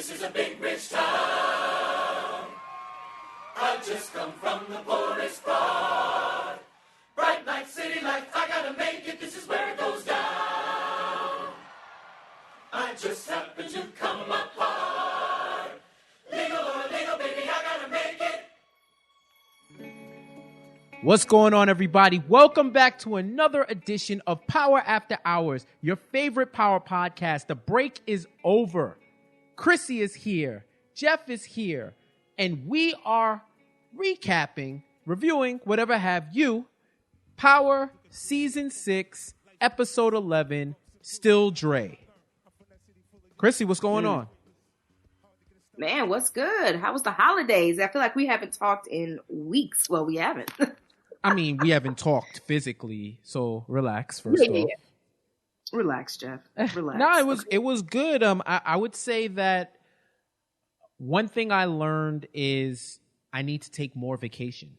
This is a big rich town. I just come from the poorest part. Bright light, city lights, I gotta make it. This is where it goes down. I just happen to come apart. Legal or illegal, baby, I gotta make it. What's going on, everybody? Welcome back to another edition of Power After Hours, your favorite power podcast. The break is over. Chrissy is here. Jeff is here. And we are recapping, reviewing, whatever have you, Power Season 6, Episode 11, Still Dre. Chrissy, what's going on? Man, what's good? How was the holidays? I feel like we haven't talked in weeks. Well, we haven't. I mean, we haven't talked physically, so relax first off. Relax, Jeff. Relax. No, it was good. I would say that one thing I learned is I need to take more vacation.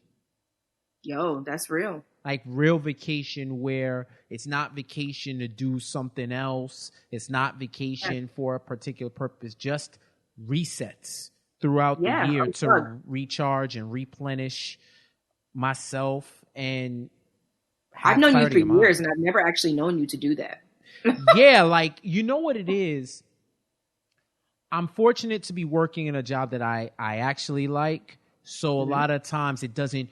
Yo, that's real. Like real vacation where it's not vacation to do something else. It's not vacation for a particular purpose. Just resets throughout the year to recharge and replenish myself. And I've known you for years, and I've never actually known you to do that. Yeah, like, you know what it is? I'm fortunate to be working in a job that I actually like. So a lot of times it doesn't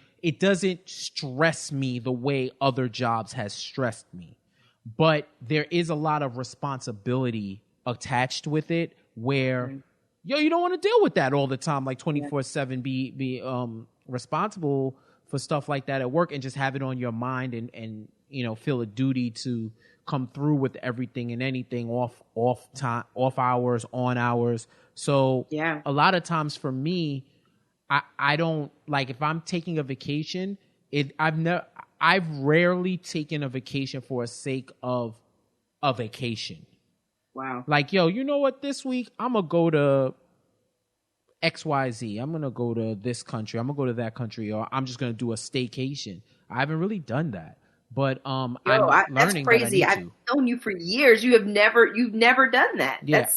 stress me the way other jobs has stressed me. But there is a lot of responsibility attached with it where you don't want to deal with that all the time, like 24/7 be responsible for stuff like that at work and just have it on your mind and feel a duty to come through with everything and anything off time, off hours, on hours. So a lot of times for me, I don't like, if I'm taking a vacation, I've rarely taken a vacation for the sake of a vacation. Wow. Like, yo, you know what? This week I'm gonna go to XYZ. I'm gonna go to this country. I'm gonna go to that country, or I'm just gonna do a staycation. I haven't really done that. But I'm learning that's crazy. that I need to. I've known you for years. You've never done that. Yeah.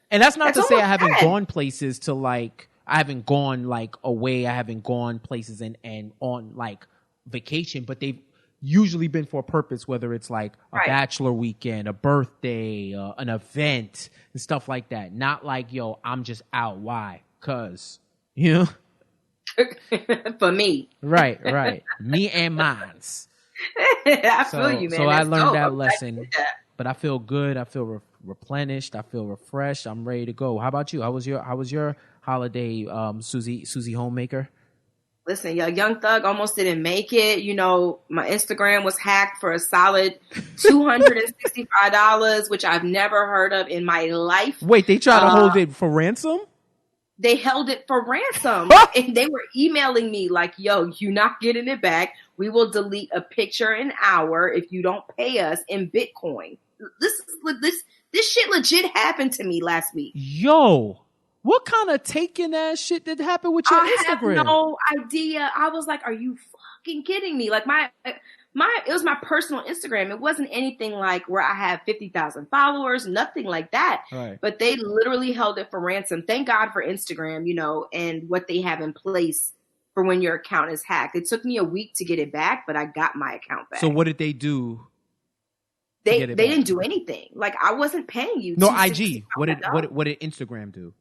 That's not to say I haven't bad. gone places to like, I haven't gone like away. I haven't gone places and on like vacation, but they've usually been for a purpose, whether it's like a bachelor weekend, a birthday, an event and stuff like that. Not like, yo, I'm just out. Why? 'Cause, For me. Right. Me and mines. I feel you, man. So I learned that lesson, but I feel good. I feel replenished. I feel refreshed. I'm ready to go. How about you? How was your holiday, Susie Homemaker? Listen, Young Thug almost didn't make it. My Instagram was hacked for a solid $265, which I've never heard of in my life. Wait, they tried to hold it for ransom? They held it for ransom. And they were emailing me like, yo, you're not getting it back. We will delete a picture an hour if you don't pay us in Bitcoin. This shit legit happened to me last week. Yo, what kind of taking ass shit did happen with your Instagram? I have no idea. I was like, are you fucking kidding me? Like it was my personal Instagram. It wasn't anything like where I have 50,000 followers, nothing like that. Right. But they literally held it for ransom. Thank God for Instagram, and what they have in place for when your account is hacked. It took me a week to get it back, but I got my account back. So what did they do? They didn't do anything. Like, I wasn't paying you. No, IG. What did Instagram do?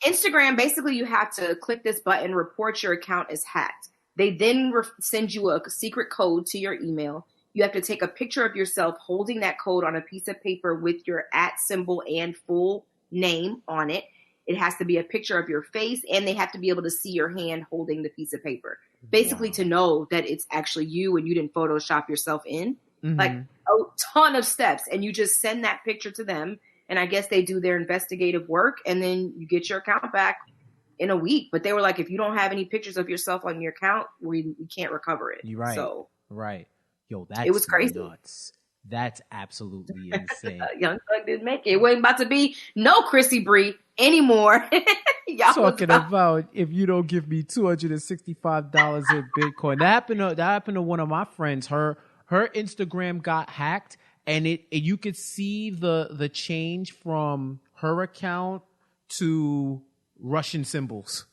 Instagram, basically you have to click this button, report your account is hacked. They then send you a secret code to your email. You have to take a picture of yourself holding that code on a piece of paper with your @ symbol and full name on it. It has to be a picture of your face, and they have to be able to see your hand holding the piece of paper. Basically to know that it's actually you and you didn't Photoshop yourself in. Mm-hmm. Like a ton of steps. And you just send that picture to them. And I guess they do their investigative work, and then you get your account back in a week. But they were like, if you don't have any pictures of yourself on your account, we can't recover it. You're right. So, right. Yo, that's it was crazy. Nuts. That's absolutely insane. Young Thug didn't make it. It wasn't about to be no Chrissy Bree anymore. Y'all talking about if you don't give me $265 in Bitcoin. That happened to one of my friends. Her Instagram got hacked, and you could see the change from her account to Russian symbols.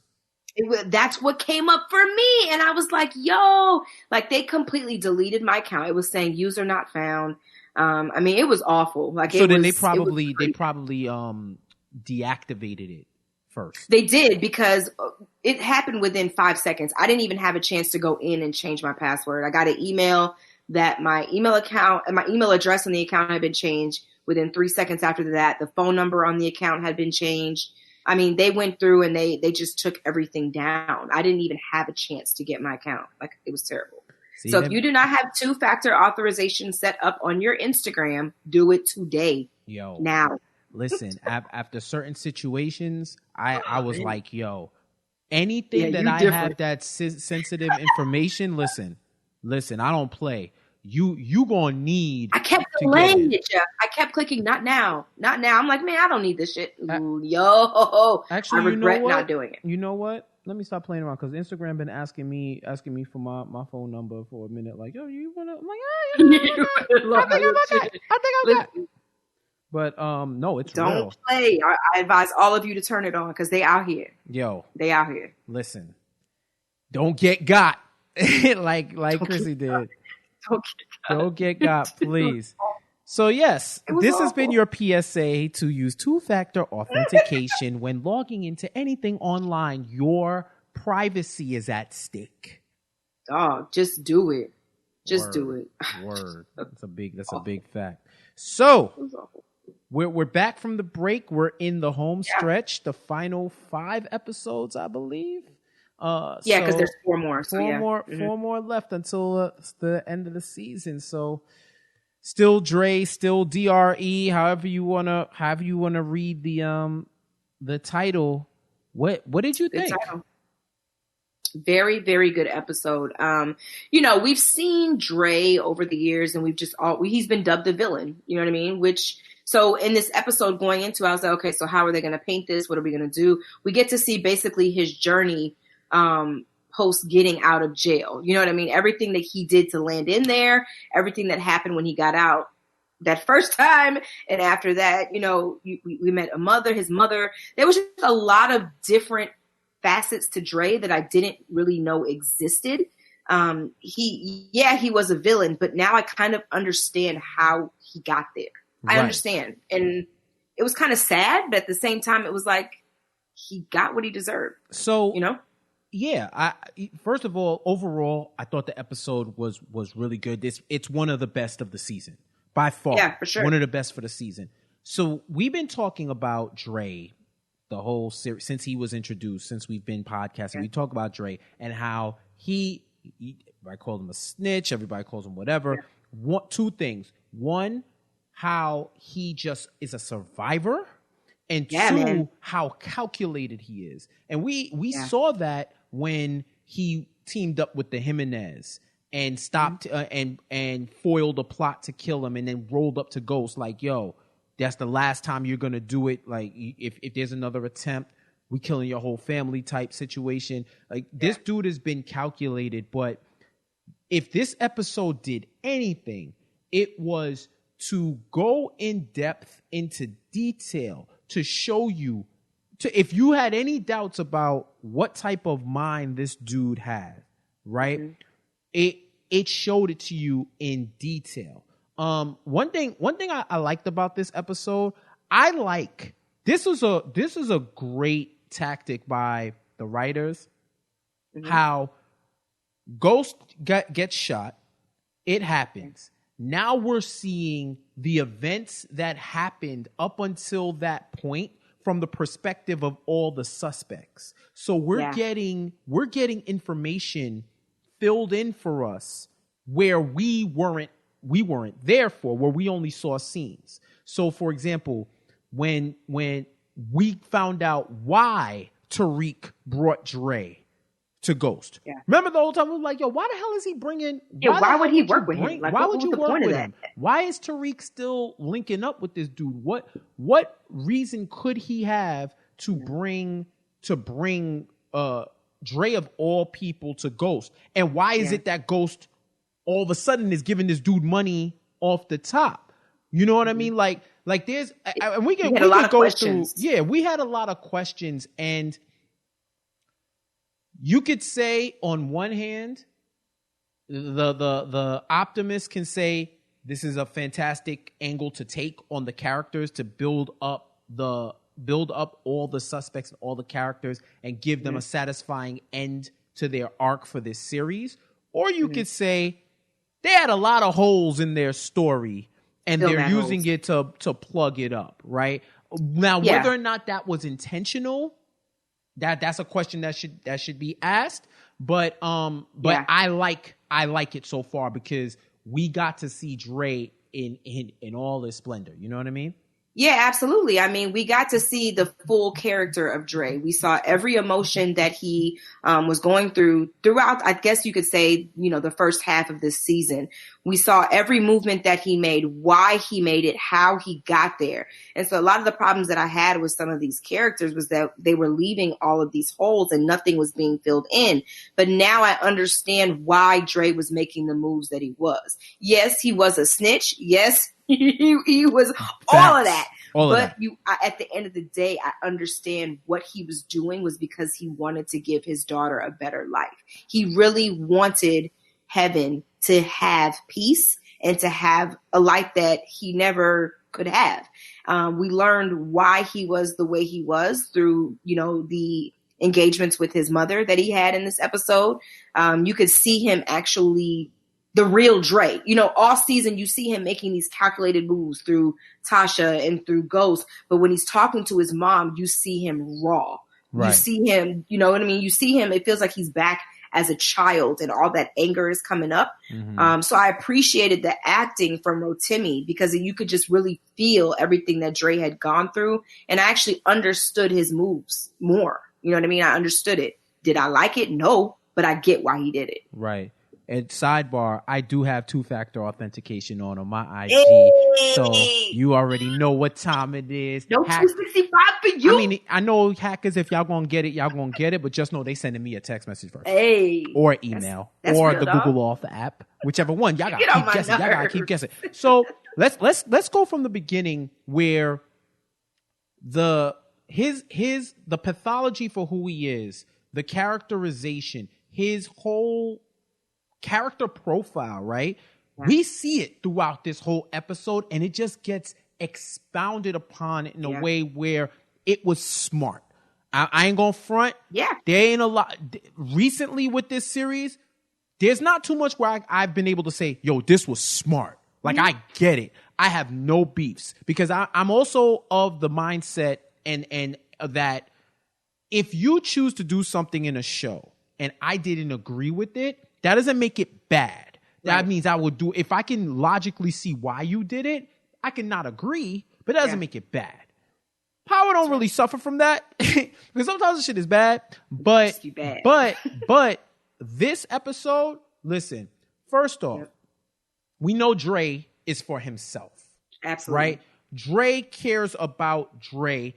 That's what came up for me. And I was like, yo, like they completely deleted my account. It was saying user not found. I mean, it was awful. Like, so then they probably deactivated it first. They did, because it happened within 5 seconds. I didn't even have a chance to go in and change my password. I got an email that my email account and my email address on the account had been changed. Within 3 seconds after that, the phone number on the account had been changed. I mean, they went through and they just took everything down. I didn't even have a chance to get my account. Like, it was terrible. See, so if you do not have 2-factor authorization set up on your Instagram, do it today. Yo, now. Listen, after certain situations, I was like, yo, anything that I have that's sensitive information, listen, I don't play. You gonna need. I kept delaying it, Jeff. I kept clicking, not now. I'm like, man, I don't need this shit. Yo, actually, I regret not doing it. You know what? Let me stop playing around, because Instagram been asking me for my phone number for a minute. Like, yo, you wanna? I'm like, I think I got that. But no, it's don't real. Play. I advise all of you to turn it on, because they out here. Yo, they out here. Listen, don't get got like Chrissy did. Don't get got, please. So yes, this awful. Has been your PSA to use 2-factor authentication when logging into anything online. Your privacy is at stake. Dog, just do it. Just do it. Word. That's a big fact. So we're back from the break. We're in the home stretch, the final 5 episodes, I believe. Because there's 4 more. Four more left until the end of the season. So still Dre, still DRE. However you wanna read the title. What did you think? Very, very good episode. We've seen Dre over the years, and he's been dubbed the villain. You know what I mean? So in this episode going into, I was like, okay, so how are they going to paint this? What are we going to do? We get to see basically his journey post getting out of jail. You know what I mean? Everything that he did to land in there, everything that happened when he got out that first time. And after that, we met his mother. There was just a lot of different facets to Dre that I didn't really know existed. He was a villain, but now I kind of understand how he got there. Right. I understand. And it was kind of sad, but at the same time, it was like he got what he deserved. So, yeah, first of all, overall, I thought the episode was really good. It's one of the best of the season by far. Yeah, for sure. One of the best for the season. So we've been talking about Dre the whole series since he was introduced, since we've been podcasting. Yeah. We talk about Dre and how everybody calls him a snitch. Everybody calls him whatever. Yeah. 2 things. 1, how he just is a survivor. And 2, how calculated he is. And we saw that when he teamed up with the Jimenez and stopped and foiled a plot to kill him, and then rolled up to Ghost like, yo, that's the last time you're going to do it. Like, if there's another attempt, we killing your whole family type situation. Like, this dude has been calculated. But if this episode did anything, it was to go in depth into detail to show you, if you had any doubts about what type of mind this dude had, right? Mm-hmm. It showed it to you in detail. One thing I liked about this episode, this is a great tactic by the writers. Mm-hmm. How Ghost gets shot, it happens. Now we're seeing the events that happened up until that point from the perspective of all the suspects. So we're getting information filled in for us where we weren't there for, where we only saw scenes. So for example, when we found out why Tariq brought Dre to Ghost. Yeah. Remember the whole time we were like, yo, why the hell is he bringing? Why would he work with him? Like, why would you work with him? Why is Tariq still linking up with this dude? What reason could he have to bring Dre of all people to Ghost? And why is it that Ghost all of a sudden is giving this dude money off the top? You know what I mean? Like Like there's, and we can had a lot of go questions. through. Yeah, we had a lot of questions, and you could say on one hand, the optimist can say this is a fantastic angle to take on the characters to build up all the suspects and all the characters and give them a satisfying end to their arc for this series. Or you could say they had a lot of holes in their story and they're using it to plug it up, right? Now, whether or not that was intentional, that's a question that should be asked. But I like it so far because we got to see Dre in all his splendor. You know what I mean? Yeah, absolutely. I mean, we got to see the full character of Dre. We saw every emotion that he was going throughout, I guess you could say, the first half of this season. We saw every movement that he made, why he made it, how he got there. And so a lot of the problems that I had with some of these characters was that they were leaving all of these holes and nothing was being filled in. But now I understand why Dre was making the moves that he was. Yes, he was a snitch. Yes, he was all of that. At the end of the day, I understand what he was doing was because he wanted to give his daughter a better life. He really wanted Heaven to have peace and to have a life that he never could have. We learned why he was the way he was through, the engagements with his mother that he had in this episode. You could see him actually the real Dre. All season you see him making these calculated moves through Tasha and through Ghost. But when he's talking to his mom, you see him raw. Right. You see him, you know what I mean? You see him, it feels like he's back as a child and all that anger is coming up. Mm-hmm. So I appreciated the acting from Rotimi because you could just really feel everything that Dre had gone through. And I actually understood his moves more. You know what I mean? I understood it. Did I like it? No, but I get why he did it. Right. And sidebar, I do have 2-factor authentication on my IG, so you already know what time it is. No 265 for you. I mean, I know hackers, if y'all gonna get it, y'all gonna get it, but just know they sending me a text message first. Hey. Or email. That's or real, the dog. Google Auth app. Whichever one. Y'all gotta keep guessing. So let's go from the beginning where the pathology for who he is, the characterization, his whole character profile, right? Yeah. We see it throughout this whole episode and it just gets expounded upon in a way where it was smart. I ain't gonna front. Yeah. There ain't a lot. Recently with this series, there's not too much where I've been able to say, yo, this was smart. Like, I get it. I have no beefs because I'm also of the mindset and that if you choose to do something in a show and I didn't agree with it, that doesn't make it bad. That means I would do, if I can logically see why you did it, I can not agree, but that doesn't make it bad. Power don't really suffer from that because sometimes the shit is bad, but this episode, listen, first off, we know Dre is for himself. Absolutely. Right? Dre cares about Dre,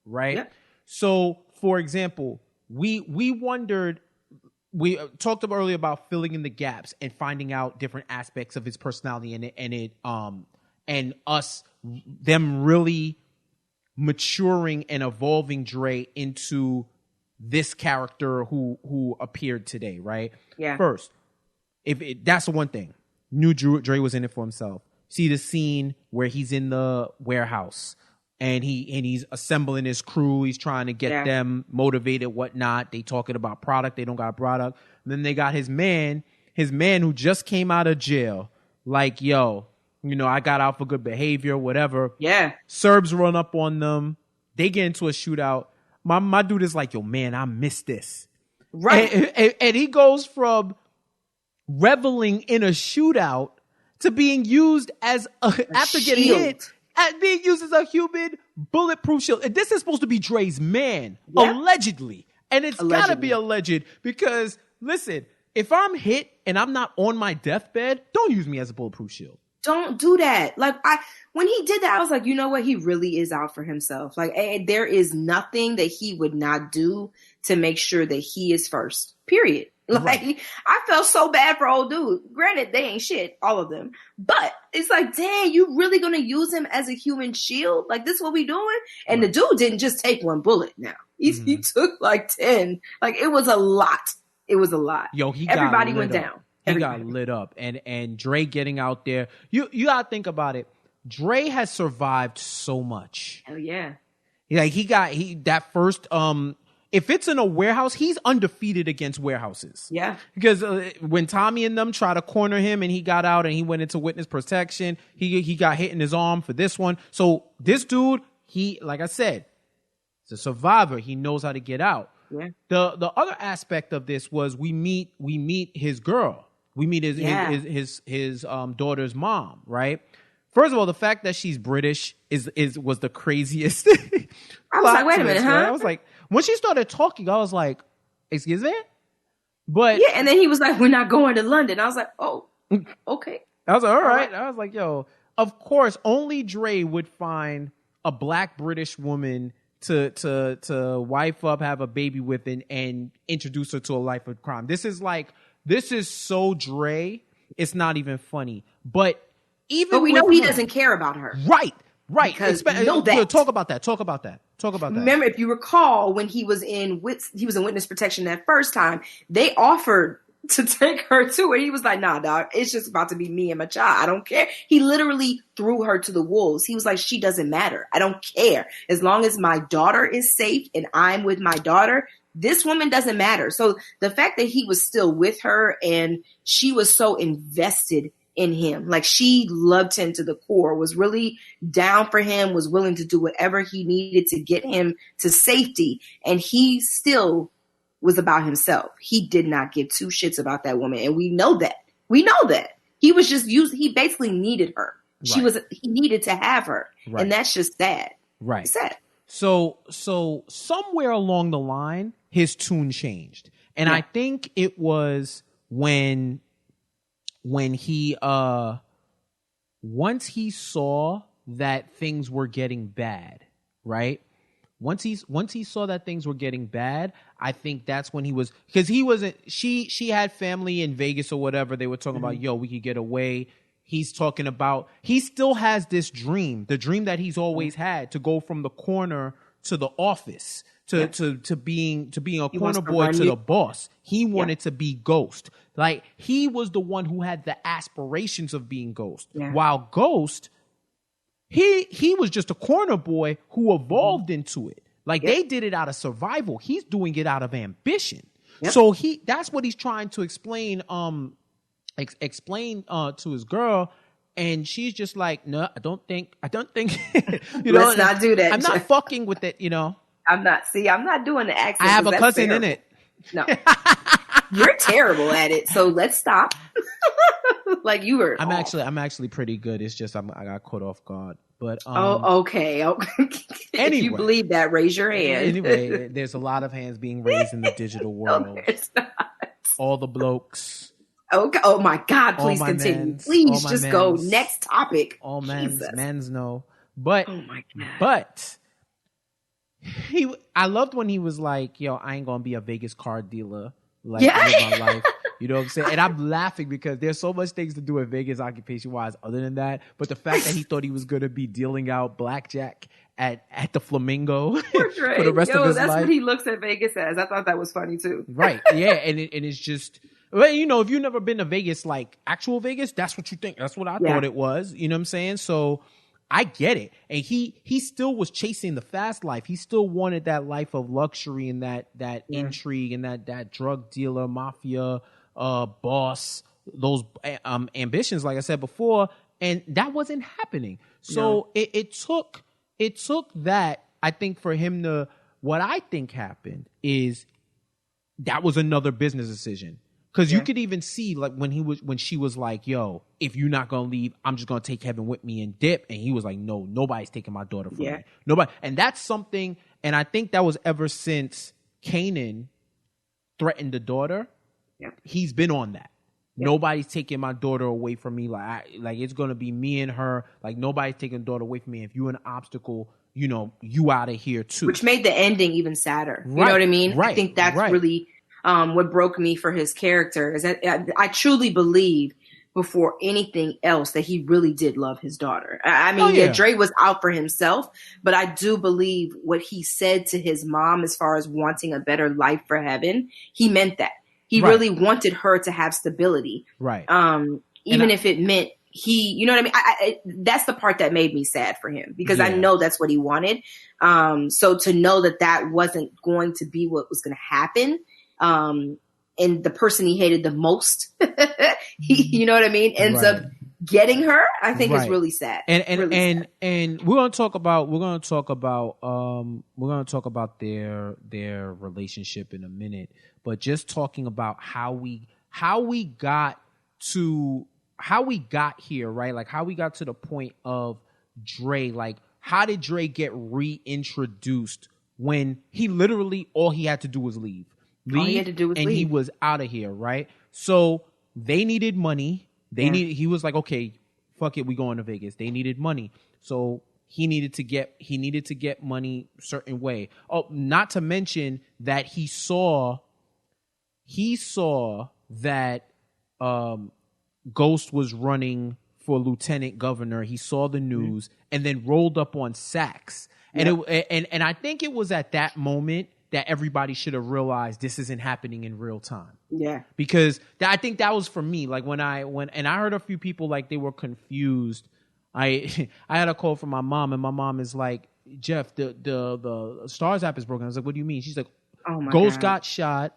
right? Yep. So, for example, we wondered, we talked about earlier about filling in the gaps and finding out different aspects of his personality and them really maturing and evolving Dre into this character who appeared today, right? Yeah. First, that's the one thing. Knew Dre was in it for himself. See the scene where he's in the warehouse and he's assembling his crew. He's trying to get them motivated, whatnot. They talking about product. They don't got product. And then they got his man who just came out of jail. Like, yo, I got out for good behavior, whatever. Yeah. Serbs run up on them. They get into a shootout. My dude is like, yo, man, I missed this. Right. And he goes from reveling in a shootout to being used as after getting hit. Being used as a human bulletproof shield. And this is supposed to be Dre's man, allegedly. And it's got to be alleged because, listen, if I'm hit and I'm not on my deathbed, don't use me as a bulletproof shield. Don't do that. Like, when he did that, I was like, you know what? He really is out for himself. Like, there is nothing that he would not do to make sure that he is first, period. Like, I felt so bad for old dude. Granted, they ain't shit, all of them. But it's like, dang, you really gonna use him as a human shield? Like, this is what we doing? And the dude didn't just take one bullet now. He took like 10. Like, it was a lot. It was a lot. Yo, everybody went down. He got lit up. And Dre getting out there. You gotta think about it. Dre has survived so much. Hell yeah. Like, that first, if it's in a warehouse, he's undefeated against warehouses. Yeah. Because when Tommy and them tried to corner him and he got out and he went into witness protection, he got hit in his arm for this one. So this dude, like I said, he's a survivor. He knows how to get out. Yeah. The other aspect of this was we meet his girl. We meet his daughter's mom, right? First of all, the fact that she's British was the craziest. I was like, wait a minute, huh? Right? I was like, when she started talking, I was like, excuse me? But yeah, and then he was like, we're not going to London. I was like, oh, okay. I was like, all right. I was like, yo, of course, only Dre would find a black British woman to wife up, have a baby with, and introduce her to a life of crime. This is so Dre. It's not even funny. But we know he doesn't care about her. Right. Because we know that. Talk about that. Remember, if you recall, when he was in witness protection that first time, they offered to take her to it. He was like, nah, dog, it's just about to be me and my child. I don't care. He literally threw her to the wolves. He was like, she doesn't matter. I don't care. As long as my daughter is safe and I'm with my daughter, this woman doesn't matter. So the fact that he was still with her and she was so invested in him, like she loved him to the core, was really down for him, was willing to do whatever he needed to get him to safety. And he still was about himself. He did not give two shits about that woman. And we know that. He was just he basically needed her. Right. He needed to have her. Right. And that's just sad. Right. It's sad. So somewhere along the line, his tune changed. And I think it was when he once he saw that things were getting bad, right? Once he saw that things were getting bad, I think that's when she had family in Vegas or whatever. They were talking about, yo, we could get away. He's talking about, he still has this dream, the dream that he's always had, to go from the corner to the office, to being a corner boy to the boss. He wanted to be Ghost. Like, he was the one who had the aspirations of being Ghost. Yeah. While Ghost, he was just a corner boy who evolved into it. Like, they did it out of survival. He's doing it out of ambition. Yep. So that's what he's trying to explain to his girl. And she's just like, no, I don't think, let's not do that. I'm not fucking with it, I'm not doing the accent. I have a cousin in it. No. You're terrible at it, so let's stop. Like, you were. I'm actually pretty good. It's just I got caught off guard. But okay. Anyway, if you believe that, raise your hand. Anyway, there's a lot of hands being raised in the digital world. No, there's not. All the blokes. Okay. Oh my God! Please continue. Please just go next topic. All men's know. But oh my God. But I loved when he was like, "Yo, I ain't gonna be a Vegas card dealer. Like, live my life." You know what I'm saying? And I'm laughing because there's so much things to do in Vegas occupation wise other than that. But the fact that he thought he was going to be dealing out blackjack at the Flamingo for the rest of his life. That's what he looks at Vegas as. I thought that was funny too. Right. Yeah. And it's just, well, if you've never been to Vegas, like actual Vegas, that's what you think. That's what I thought it was. You know what I'm saying? So I get it. And he still was chasing the fast life. He still wanted that life of luxury and that intrigue and that drug dealer, mafia, boss, those ambitions, like I said before, and that wasn't happening. So it took that, I think, for him to, what I think happened is that was another business decision. Because you could even see, like, when she was like, yo, if you're not gonna leave, I'm just gonna take Kevin with me and dip. And he was like, no, nobody's taking my daughter from me. Nobody. And that's something, and I think that was ever since Kanan threatened the daughter. Yeah. He's been on that. Yeah. Nobody's taking my daughter away from me. Like it's gonna be me and her. Like, nobody's taking the daughter away from me. If you're an obstacle, you out of here too. Which made the ending even sadder. You know what I mean? Right. I think that's really what broke me for his character is that I truly believe before anything else that he really did love his daughter. I mean, yeah, Dre was out for himself, but I do believe what he said to his mom as far as wanting a better life for Heaven, he meant that. He really wanted her to have stability. Right. Even if it meant you know what I mean? That's the part that made me sad for him because I know that's what he wanted. So to know that wasn't going to be what was going to happen, and the person he hated the most, you know what I mean, ends up getting her, I think is really sad. And we're gonna talk about their relationship in a minute, but just talking about how we got here, right? Like how we got to the point of Dre, like how did Dre get reintroduced when he literally all he had to do was leave? All he had to do was leave. He was out of here, right? So they needed money. He was like, okay, fuck it, we going to Vegas. They needed money. So he needed to get money a certain way. Oh, not to mention that he saw that Ghost was running for lieutenant governor. He saw the news and then rolled up on Saxe. And and I think it was at that moment that everybody should have realized this isn't happening in real time. Yeah. Because I think that was for me. Like when I heard a few people like they were confused. I had a call from my mom and my mom is like, Jeff, the Stars app is broken. I was like, what do you mean? She's like, oh my Ghost God. got shot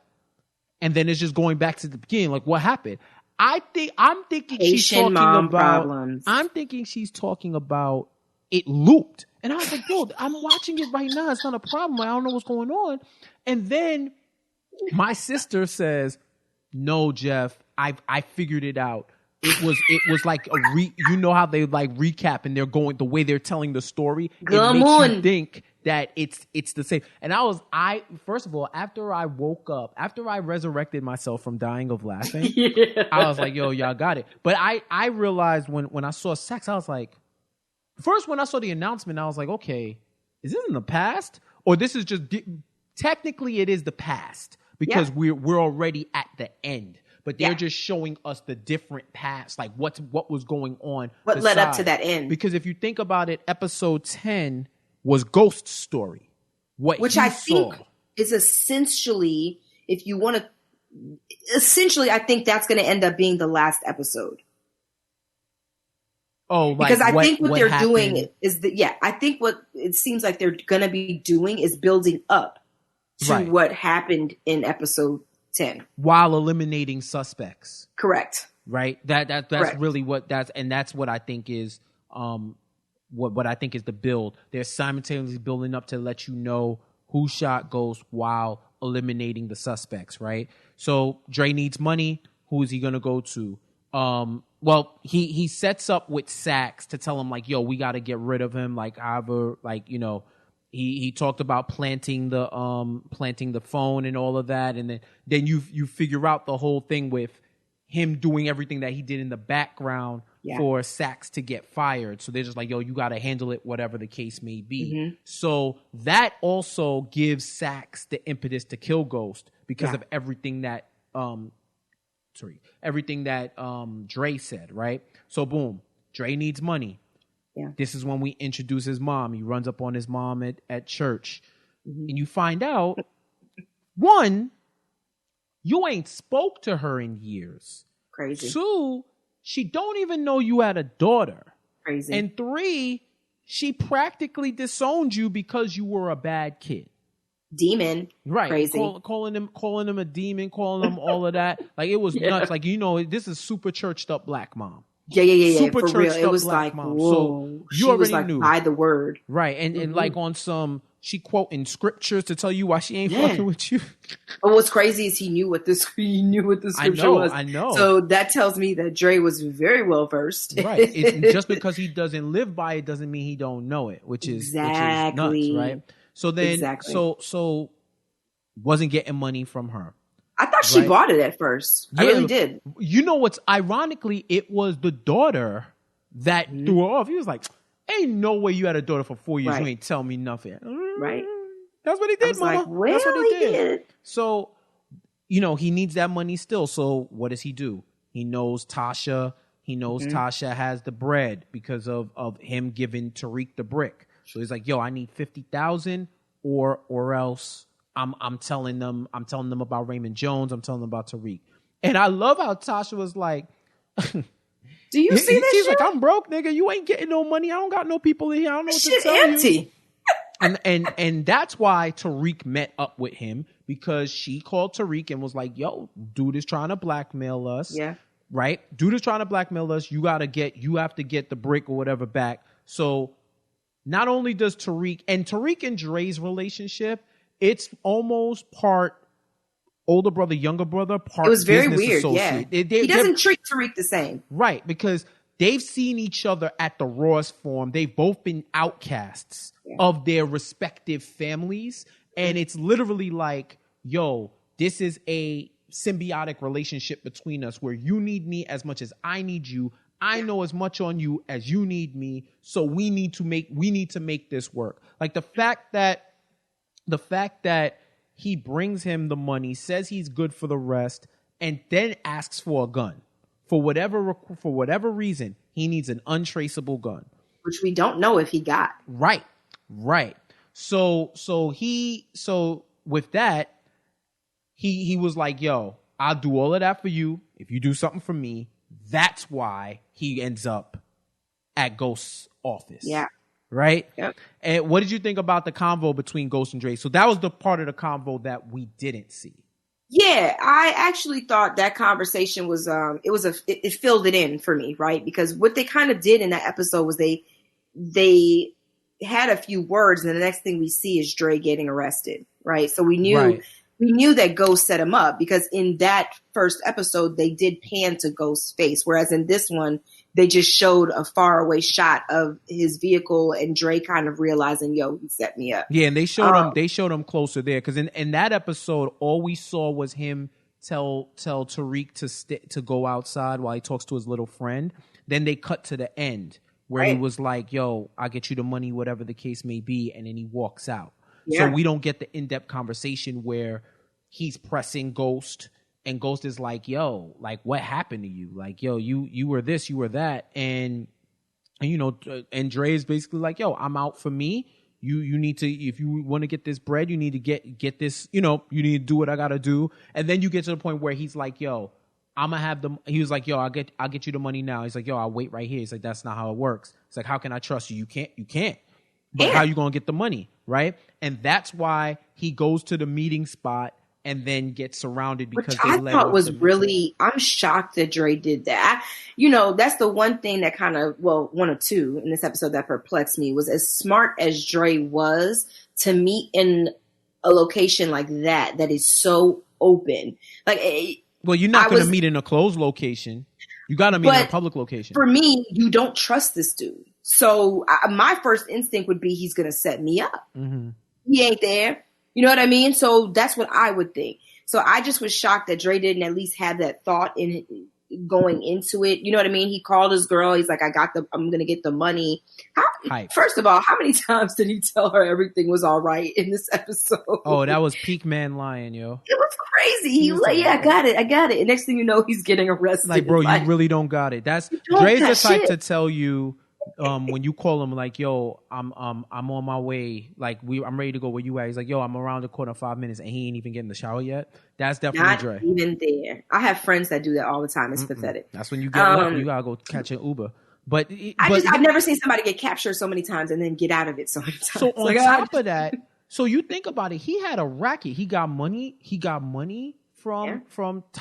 and then it's just going back to the beginning. Like what happened? I'm thinking she's talking about problems. I'm thinking she's talking about it looped. And I was like, yo, I'm watching it right now. It's not a problem. I don't know what's going on. And then my sister says, no, Jeff, I figured it out. It was like you know how they like recap and they're going the way they're telling the story. It makes you think that it's the same. And first of all, after I woke up, after I resurrected myself from dying of laughing, I was like, yo, y'all got it. But I realized when I saw Saxe, I was like, first, when I saw the announcement, I was like, okay, is this in the past? Or this is just, technically it is the past because we're already at the end. But they're just showing us the different past, like what was going on. What led up to that end. Because if you think about it, episode 10 was Ghost's story. Which I think is essentially, if you want to, essentially, I think that's going to end up being the last episode. Oh, like because I think what they're doing is I think what it seems like they're going to be doing is building up to what happened in episode 10 while eliminating suspects. Correct. Right. That's correct. Really what that's what I think is what I think is the build. They're simultaneously building up to let you know who shot Ghost while eliminating the suspects. Right. So Dre needs money. Who is he going to go to? Well, he sets up with Saxe to tell him like, yo, we got to get rid of him. Like, however, like, you know, he talked about planting the phone and all of that. And then you figure out the whole thing with him doing everything that he did in the background for Saxe to get fired. So they're just like, yo, you got to handle it, whatever the case may be. Mm-hmm. So that also gives Saxe the impetus to kill Ghost because of everything that, Dre said, right? So boom, Dre needs money. Yeah. This is when we introduce his mom. He runs up on his mom at church. Mm-hmm. And you find out, one, you ain't spoke to her in years. Crazy. Two, she don't even know you had a daughter. Crazy. And three, she practically disowned you because you were a bad kid. Demon. Right. Crazy. Calling him a demon, calling him all of that. Like, it was nuts. Like, you know, this is super churched up black mom. Yeah. Super for real. It was like, mom. Whoa. So you she already was like, knew. by the word. Right. And like on some, she quoting scriptures to tell you why she ain't fucking with you. But what's crazy is he knew what the scripture was. I know. So that tells me that Dre was very well versed. Right. It's just because he doesn't live by it doesn't mean he don't know it, which is nuts, right? So then, so wasn't getting money from her. I thought she bought it at first. I really did. You know what's ironically, it was the daughter that threw her off. He was like, ain't no way you had a daughter for 4 years. You ain't tell me nothing. Right. That's what he did, mama. Like, well, that's what he did. So he needs that money still. So what does he do? He knows Tasha. He knows Tasha has the bread because of him giving Tariq the brick. So he's like, yo, I need 50,000 or else I'm telling them about Raymond Jones. I'm telling them about Tariq. And I love how Tasha was like, do you see that She's shit? like, I'm broke, nigga. You ain't getting no money. I don't got no people in here. I don't know what Shit to tell empty. you. And that's why Tariq met up with him, because she called Tariq and was like, yo, dude is trying to blackmail us. Yeah. Right? Dude is trying to blackmail us. You have to get the brick or whatever back. So not only does Tariq and Dre's relationship, it's almost part older brother, younger brother, part It was very business weird. associate. Yeah. He doesn't treat Tariq the same. Right, because they've seen each other at the rawest form. They've both been outcasts of their respective families. And it's literally like, yo, this is a symbiotic relationship between us where you need me as much as I need you. I know as much on you as you need me. So we need to make this work. Like the fact that he brings him the money, says he's good for the rest, and then asks for a gun. For whatever reason, he needs an untraceable gun. Which we don't know if he got. Right. So with that, he was like, yo, I'll do all of that for you if you do something for me. That's why he ends up at Ghost's office. Yeah. Right? Yep. And what did you think about the convo between Ghost and Dre? So that was the part of the convo that we didn't see. Yeah, I actually thought that conversation was it filled it in for me, right? Because what they kind of did in that episode was they had a few words, and the next thing we see is Dre getting arrested, right? So we knew that Ghost set him up, because in that first episode they did pan to Ghost's face, whereas in this one they just showed a faraway shot of his vehicle and Dre kind of realizing, yo, he set me up. Yeah, and they showed him closer there, because in that episode, all we saw was him tell Tariq to go outside while he talks to his little friend. Then they cut to the end where he was like, yo, I'll get you the money, whatever the case may be, and then he walks out. Yeah. So we don't get the in-depth conversation where he's pressing Ghost. And Ghost is like, yo, like, what happened to you? Like, yo, you were this, you were that. And and Dre is basically like, yo, I'm out for me. You need to, if you want to get this bread, you need to get this, you need to do what I got to do. And then you get to the point where he's like, yo, I'm going to have he was like, yo, I'll get you the money now. He's like, yo, I'll wait right here. He's like, that's not how it works. It's like, how can I trust you? You can't. But how you going to get the money? Right. And that's why he goes to the meeting spot and then get surrounded because Which I thought was really, I'm shocked that Dre did that. That's the one thing that kind of, one or two in this episode that perplexed me was, as smart as Dre was, to meet in a location like that is so open. Like, well, you're not going to meet in a closed location. You got to meet in a public location. For me, you don't trust this dude. So my first instinct would be he's going to set me up. Mm-hmm. He ain't there. You know what I mean? So that's what I would think. So I just was shocked that Dre didn't at least have that thought in going into it. You know what I mean? He called his girl. He's like, I'm going to get the money. First of all, how many times did he tell her everything was all right in this episode? Oh, that was peak man lying, yo. It was crazy. He was like, yeah, I got it. And next thing you know, he's getting arrested. Like, bro, you really don't got it. Dre's the type to tell you, when you call him like, yo, I'm on my way, like I'm ready to go where you at. He's like, yo, I'm around the corner in 5 minutes, and he ain't even getting the shower yet. That's definitely Dre. Not even there. I have friends that do that all the time. It's pathetic. That's when you get left. You gotta go catch an Uber. But I've never seen somebody get captured so many times and then get out of it so many times. So on top of that, so you think about it, he had a racket. He got money. He got money from Tasha /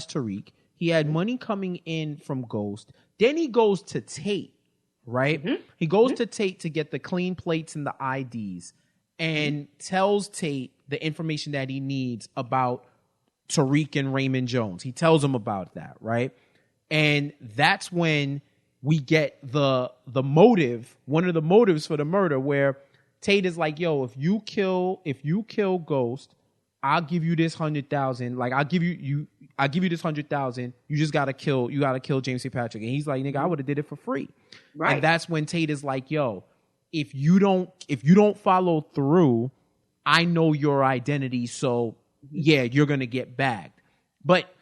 Tariq. He had money coming in from Ghost. Then he goes to Tate. Right? Mm-hmm. He goes to Tate to get the clean plates and the IDs and tells Tate the information that he needs about Tariq and Raymond Jones. He tells him about that, right? And that's when we get the motive, one of the motives for the murder, where Tate is like, yo, if you kill Ghost, I'll give you this 100,000. Like, I'll give you this 100,000. You just gotta kill James St. Patrick. And he's like, nigga, I would have did it for free. Right. And that's when Tate is like, yo, if you don't follow through, I know your identity. So yeah, you're gonna get bagged. But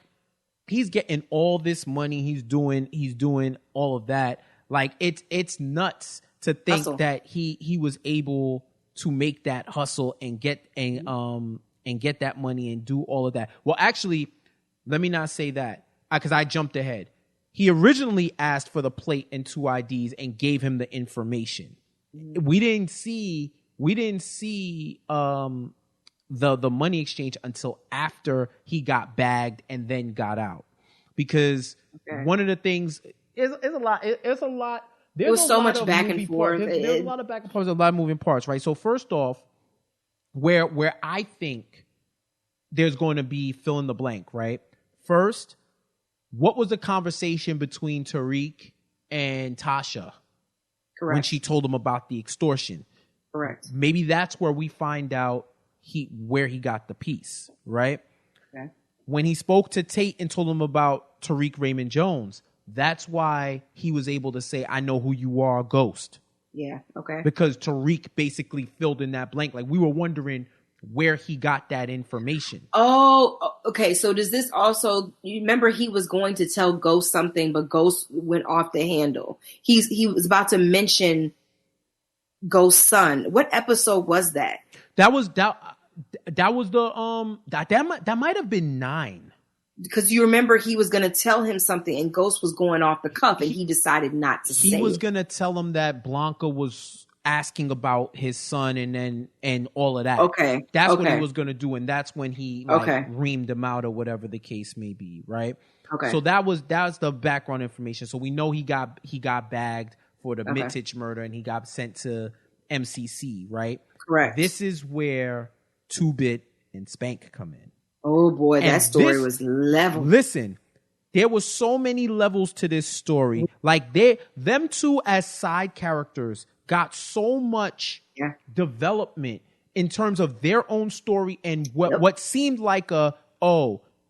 he's getting all this money. He's doing all of that. Like it's nuts to think Hustle. that he was able to make that hustle and get that money and do all of that. Well, actually, let me not say that because I jumped ahead. He originally asked for the plate and 2 IDs and gave him the information. We didn't see the money exchange until after he got bagged and then got out. Because one of the things is a lot. It's a lot. There was so much back and forth. There's a lot of back and forth. A lot of moving parts, right? So first off, where I think there's going to be fill in the blank, right? First, what was the conversation between Tariq and Tasha? Correct. When she told him about the extortion? Correct. Maybe that's where we find out where he got the piece, right? Okay. When he spoke to Tate and told him about Tariq Raymond Jones, that's why he was able to say, I know who you are, Ghost. Yeah, okay. Because Tariq basically filled in that blank. Like, we were wondering where he got that information. Oh, okay. So does this also, you remember he was going to tell Ghost something, but Ghost went off the handle. He was about to mention Ghost's son. What episode was that? That was the that might have been 9. Because you remember he was going to tell him something and Ghost was going off the cuff and he decided not to say it. He was going to tell him that Blanca was asking about his son and all of that. Okay. That's what he was going to do. And that's when he reamed him out or whatever the case may be. Right. Okay. So that was the background information. So we know he got bagged for the Mittich murder and he got sent to MCC. Right. Correct. This is where 2-Bit and Spank come in. Oh boy, that story was level. Listen, there was so many levels to this story. Like them two as side characters got so much development in terms of their own story and what seemed like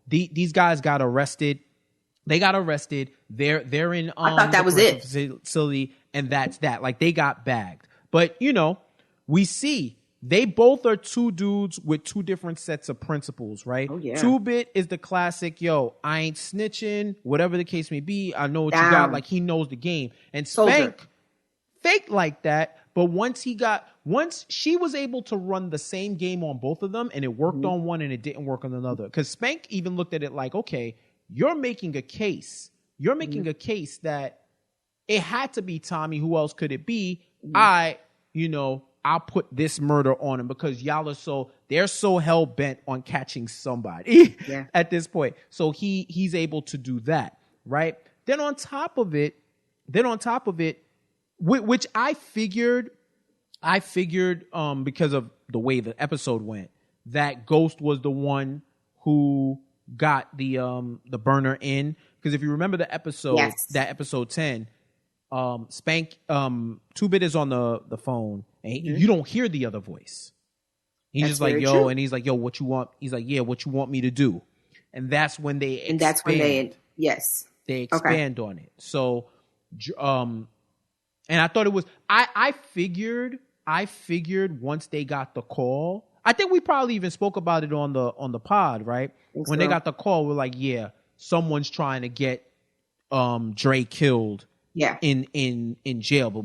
these guys got arrested. They got arrested. They're in I thought that was it. Facility, and that's that. Like, they got bagged. But we see they both are 2 dudes with 2 different sets of principles, right? Oh, yeah. 2-Bit is the classic, I ain't snitching, whatever the case may be. I know what you got. Like, he knows the game. And Spank faked like that, but once she was able to run the same game on both of them, and it worked on one and it didn't work on another. Because Spank even looked at it like, okay, you're making a case. You're making a case that it had to be Tommy. Who else could it be? I'll put this murder on him because y'all are they're so hell bent on catching somebody at this point. So he's able to do that, right? Then on top of it, which I figured because of the way the episode went, that Ghost was the one who got the burner in. Because if you remember the episode, that episode 10, Spank, 2-Bit is on the phone and you don't hear the other voice. He's just like, yo, and he's like, yo, what you want? He's like, yeah, what you want me to do? And that's when they expand. And that's when they expand on it. So, and I thought it was, I figured once they got the call, I think we probably even spoke about it on the pod, right? When they got the call, we're like, yeah, someone's trying to get Dre killed in jail, but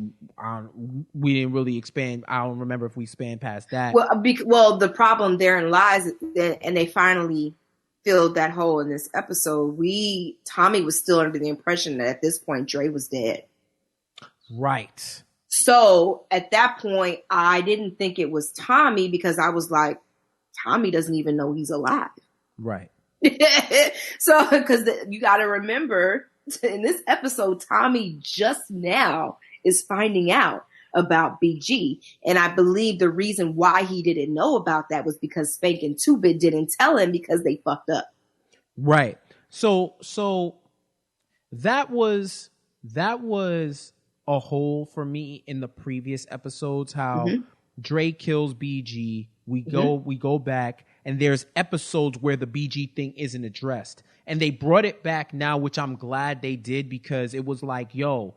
we didn't really expand. I don't remember if we spanned past that. Well, the problem therein lies, and they finally filled that hole in this episode. Tommy was still under the impression that at this point Dre was dead. Right. So at that point, I didn't think it was Tommy because I was like, Tommy doesn't even know he's alive. Right. So, because you got to remember, in this episode, Tommy just now is finding out about BG. And I believe the reason why he didn't know about that was because Spank and 2-Bit didn't tell him because they fucked up. Right. So that was a hole for me in the previous episodes, how Dre kills BG. We go back, and there's episodes where the BG thing isn't addressed. And they brought it back now, which I'm glad they did, because it was like, yo,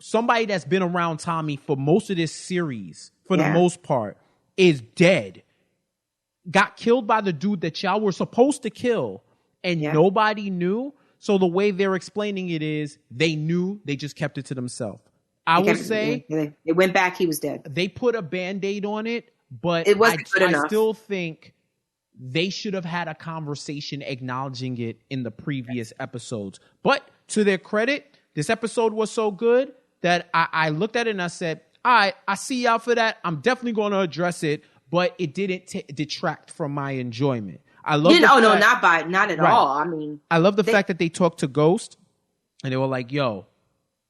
somebody that's been around Tommy for most of this series, for the most part, is dead. got killed by the dude that y'all were supposed to kill, and nobody knew. So the way they're explaining it is they knew, they just kept it to themselves. I would say it went back. He was dead. They put a Band-Aid on it, but it wasn't good enough. I still think they should have had a conversation acknowledging it in the previous episodes. But to their credit, this episode was so good that I looked at it and I said, all right, I see y'all for that. I'm definitely going to address it, but it didn't detract from my enjoyment. I love not at all. I mean, I love the fact that they talked to Ghost and they were like, yo,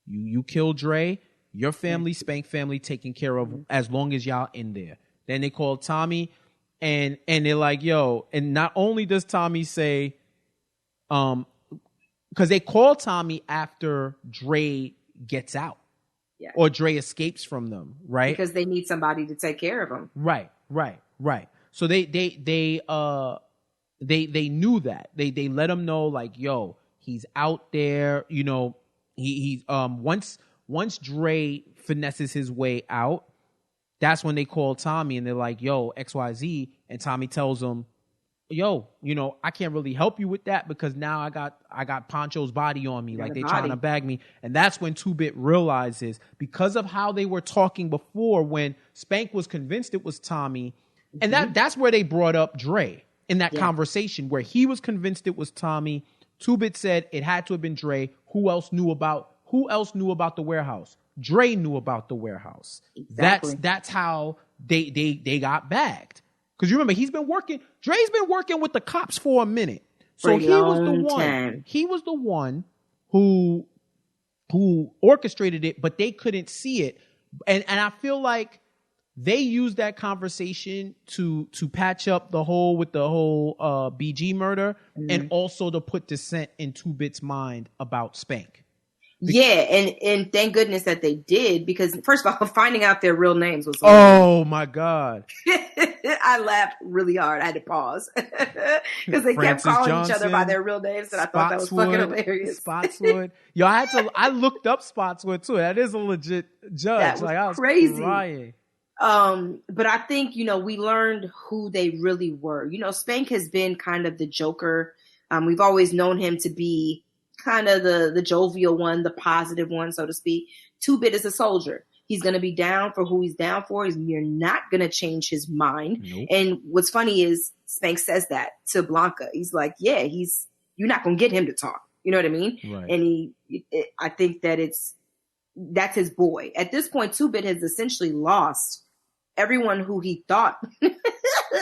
you killed Dre, your family, Spank family, taken care of as long as y'all in there. Then they called Tommy and they're like, yo, and not only does Tommy say, because they call Tommy after Dre gets out. Yeah. Or Dre escapes from them, right? Because they need somebody to take care of him. Right. So they knew that. They let him know, like, yo, he's out there. You know, he once Dre finesses his way out, that's when they call Tommy and they're like, yo, XYZ, and Tommy tells them, yo, you know, I can't really help you with that because now I got Poncho's body on me. Like, they trying to bag me. And that's when 2-Bit realizes, because of how they were talking before, when Spank was convinced it was Tommy, and that's where they brought up Dre in that conversation, where he was convinced it was Tommy. 2-Bit said it had to have been Dre. Who else knew about the warehouse? Dre knew about the warehouse. Exactly. That's how they got bagged. Because you remember, Dre's been working with the cops for a minute. So he was the one. Time. He was the one who orchestrated it, but they couldn't see it. And I feel like they used that conversation to patch up the whole BG murder, and also to put dissent in 2-Bit's mind about Spank. And thank goodness that they did, because first of all, finding out their real names was my God. I laughed really hard. I had to pause because they kept calling each other by their real names, and I thought that was fucking hilarious. Spotswood. Yo, I looked up Spotswood too. That is a legit judge. That was I was crazy. Crying. But I think, we learned who they really were. Spank has been kind of the Joker. We've always known him to be kind of the jovial one, the positive one, so to speak. 2-Bit is a soldier. He's going to be down for who he's down for. You're not going to change his mind. Nope. And what's funny is Spank says that to Blanca. He's like, yeah, you're not going to get him to talk. You know what I mean? Right. And I think that that's his boy. At this point, 2-Bit has essentially lost everyone who he thought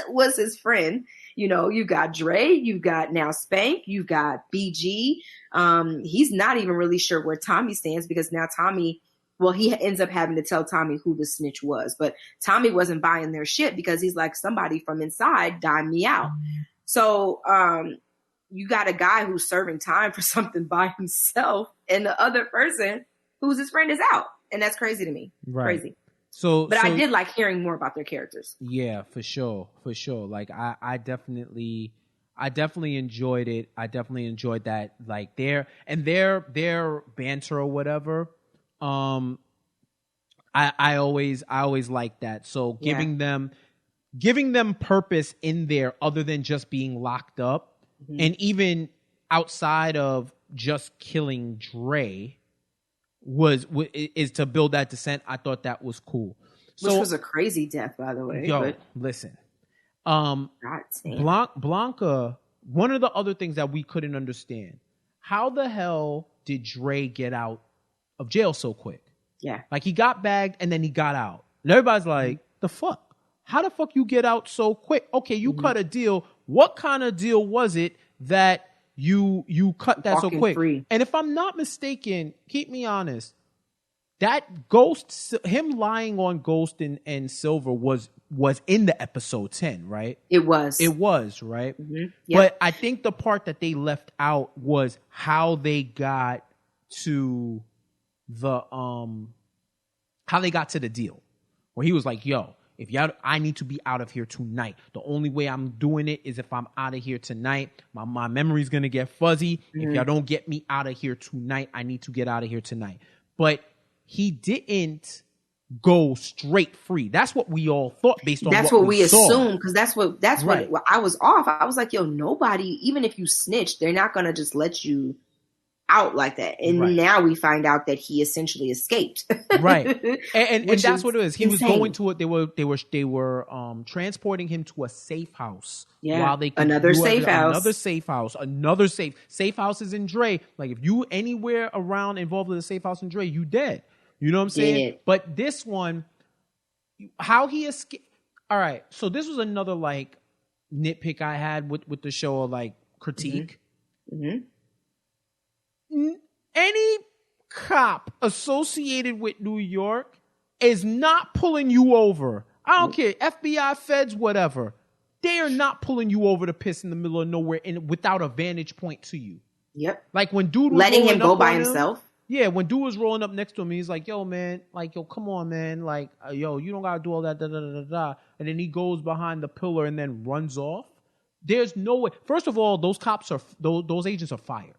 was his friend. You've got Dre, you've got now Spank, you've got BG. He's not even really sure where Tommy stands, because now Tommy, he ends up having to tell Tommy who the snitch was. But Tommy wasn't buying their shit, because he's like, somebody from inside dined me out. So you got a guy who's serving time for something by himself, and the other person who's his friend is out. And that's crazy to me. Right. Crazy. But I did like hearing more about their characters. Yeah, for sure. Like I definitely enjoyed it. I definitely enjoyed that, like their banter or whatever. I always like that. So giving them purpose in there, other than just being locked up, and even outside of just killing Dre, is to build that dissent. I thought that was cool. Which was a crazy death, by the way. Listen. God, Blanca, one of the other things that we couldn't understand, how the hell did Dre get out of jail so quick? Yeah. Like, he got bagged and then he got out. And everybody's like, the fuck? How the fuck you get out so quick? Okay, you cut a deal. What kind of deal was it that you cut that so quick? Free. And if I'm not mistaken, keep me honest, that Ghost, him lying on Ghost and Silver was in the episode 10, right? It was, right? Mm-hmm. Yep. But I think the part that they left out was how they got to the deal, where he was like, yo, I need to be out of here tonight. The only way I'm doing it is if I'm out of here tonight. My memory's going to get fuzzy. If y'all don't get me out of here tonight, I need to get out of here tonight. But he didn't go straight free. That's what we all thought based on That's what what we saw. assumed, because that's Right. what I was off. I was like, yo, nobody, even if you snitch, they're not gonna just let you out like that. And Right. now we find out that he essentially escaped. Right. And Which that's is what it is. He insane. was going to it. They were transporting him to a safe house. Yeah. While they could Another do safe house. Another safe houses in Dre. Like if you anywhere around involved with a safe house in Dre, you dead. You know what I'm saying? Dead. But this one, how he escaped. All right. So this was another like nitpick I had with the show, or like critique. Mm-hmm. Any cop associated with New York is not pulling you over. I don't care, FBI, feds, whatever. They are not pulling you over to piss in the middle of nowhere without a vantage point to you. Yep. Like when dude was Letting him rolling go up by on him- himself. Yeah, when dude was rolling up next to him, he's like, "Yo, man, like, yo, come on, man, like, yo, you don't gotta do all that, da da da da da." And then he goes behind the pillar and then runs off. There's no way. First of all, those cops are those agents are fired.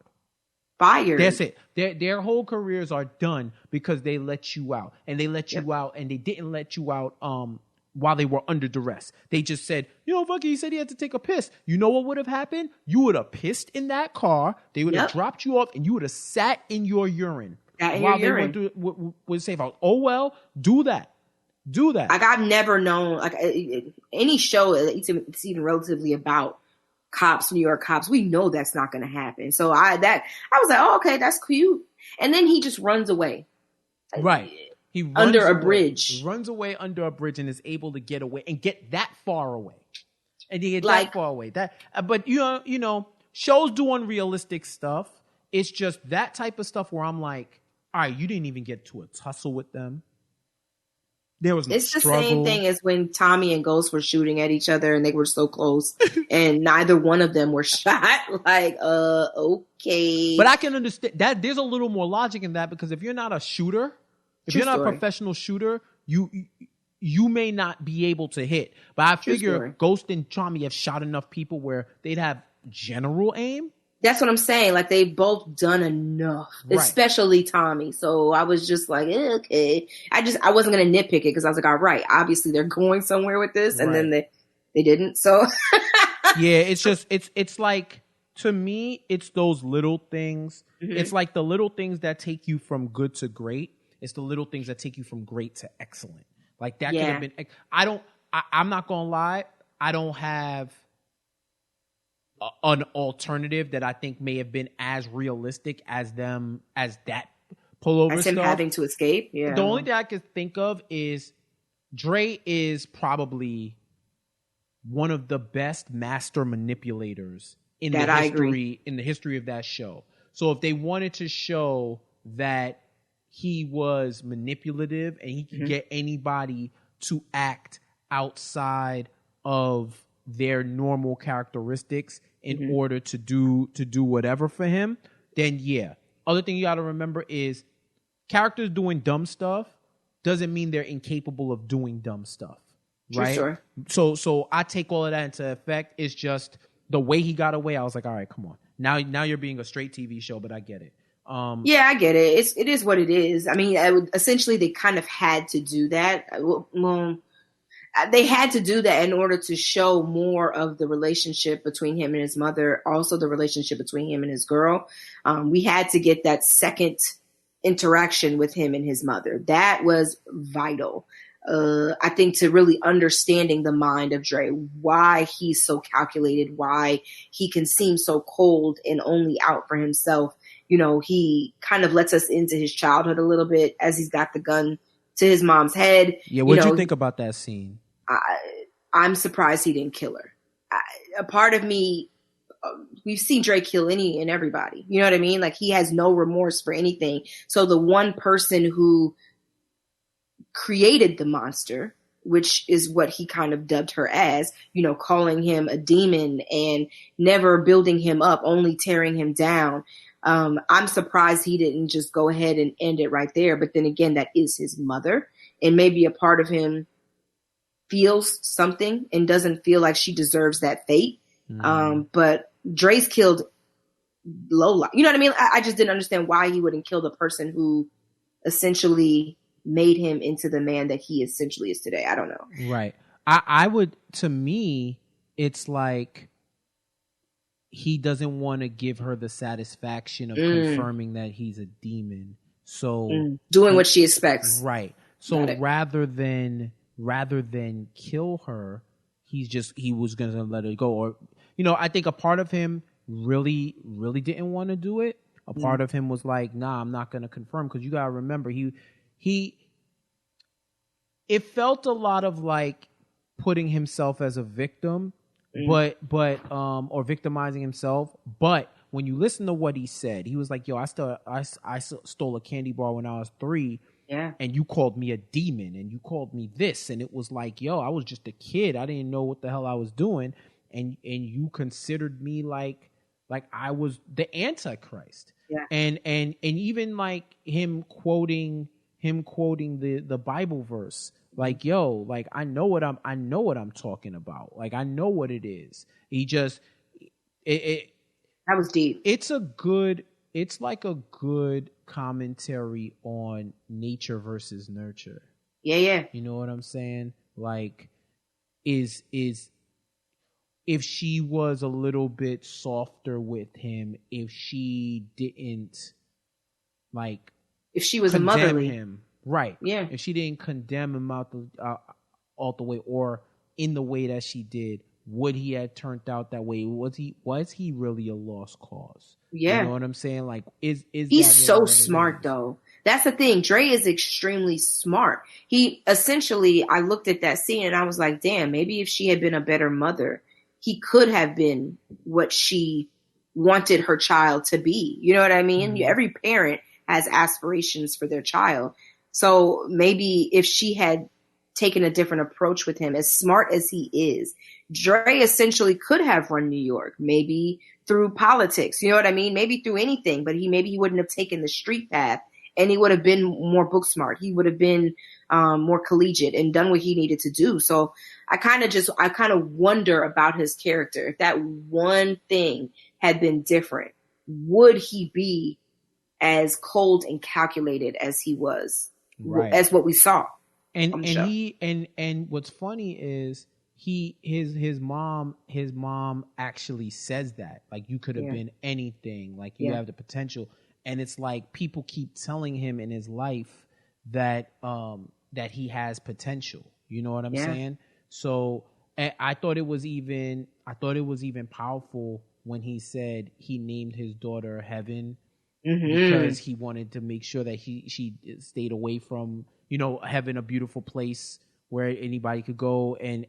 Fired. That's it. Their whole careers are done because they let you out, and they let you out, and they didn't let you out while they were under duress. They just said, you know, fuck it, he said he had to take a piss. You know what would have happened? You would have pissed in that car. They would have dropped you off, and you would have sat in your urine while they went to with safe house. Oh well, do that. Do that. Like I've never known like any show it's even relatively about cops, New York cops. We know that's not going to happen. So I was like, oh, okay, that's cute. And then he just runs away. Right. He runs under a away. bridge. He runs away under a bridge and is able to get away and get that far away. And he get Like- that far away. But you know, shows do unrealistic stuff. It's just that type of stuff where I'm like, all right, you didn't even get to a tussle with them. There was no It's the struggle. same thing as when Tommy and Ghost were shooting at each other and they were so close and neither one of them were shot. Like, okay. But I can understand that there's a little more logic in that, because if you're not a shooter, if True you're not a story. professional shooter, you may not be able to hit. But I True figure story. Ghost and Tommy have shot enough people where they'd have general aim. That's what I'm saying. Like they've both done enough, Right. especially Tommy. So I was just like, okay. I wasn't going to nitpick it because I was like, all right, obviously they're going somewhere with this. And then they didn't. So Yeah, it's just it's like, to me, it's those little things. Mm-hmm. It's like the little things that take you from good to great. It's the little things that take you from great to excellent. Like that could have been. I'm not gonna lie. I don't have an alternative that I think may have been as realistic as that pullover that's him stuff. having to escape. Yeah. The only thing I could think of is Dre is probably one of the best master manipulators in That the I history agree. in the history of that show. So if they wanted to show that he was manipulative and he could get anybody to act outside of their normal characteristics in order to do whatever for him, then yeah. Other thing you got to remember is characters doing dumb stuff doesn't mean they're incapable of doing dumb stuff, right? Sure. So I take all of that into effect. It's just the way he got away. I was like, all right, come on. Now you're being a straight TV show, but I get it. Yeah, I get it. It is what it is. I mean, essentially, they kind of had to do that. Well, they had to do that in order to show more of the relationship between him and his mother, also the relationship between him and his girl. We had to get that second interaction with him and his mother. That was vital. I think to really understanding the mind of Dre, why he's so calculated, why he can seem so cold and only out for himself. You know, he kind of lets us into his childhood a little bit as he's got the gun to his mom's head. Yeah, what'd you think about that scene? I'm surprised he didn't kill her. A part of me, we've seen Drake kill any and everybody. You know what I mean? Like he has no remorse for anything. So the one person who created the monster, which is what he kind of dubbed her as, you know, calling him a demon and never building him up, only tearing him down. I'm surprised he didn't just go ahead and end it right there. But then again, that is his mother. And maybe a part of him feels something and doesn't feel like she deserves that fate. But Dre's killed Lola. You know what I mean? I just didn't understand why he wouldn't kill the person who essentially made him into the man that he essentially is today. I don't know. Right. I would, to me, it's like he doesn't want to give her the satisfaction of confirming that he's a demon. So doing what she expects. Right. So rather than kill her, he was going to let her go. Or, I think a part of him really, really didn't want to do it. A part of him was like, nah, I'm not going to confirm. Because you got to remember, it felt a lot of like putting himself as a victim, or victimizing himself. But when you listen to what he said, he was like, yo, I stole a candy bar when I was 3. Yeah. And you called me a demon and you called me this. And it was like, yo, I was just a kid. I didn't know what the hell I was doing. And you considered me like I was the Antichrist. Yeah. And even like him quoting the Bible verse, like, yo, like I know what I'm talking about. Like I know what it is. He just that was deep. It's like a good commentary on nature versus nurture. Yeah. You know what I'm saying? Like is if she was a little bit softer with him, if she didn't like if she was a motherly him, right? Yeah. If she didn't condemn him out the way, or in the way that she did, would he have turned out that way? Was he really a lost cause? Yeah. You know what I'm saying? Like, is he's so smart though. That's the thing. Dre is extremely smart. He essentially, I looked at that scene and I was like, damn, maybe if she had been a better mother, he could have been what she wanted her child to be. You know what I mean? Mm-hmm. Every parent has aspirations for their child. So maybe if she had taken a different approach with him, as smart as he is, Dre essentially could have run New York, maybe through politics. You know what I mean? Maybe through anything, but maybe he wouldn't have taken the street path, and he would have been more book smart. He would have been more collegiate and done what he needed to do. So I kind of wonder about his character. If that one thing had been different, would he be as cold and calculated as he was, right, as what we saw? And what's funny is his mom actually says that, like, you could have been anything, like you have the potential. And it's like people keep telling him in his life that that he has potential. You know what I'm saying? So I thought it was even powerful when he said he named his daughter Heaven, because he wanted to make sure that she stayed away from, Heaven, a beautiful place where anybody could go, and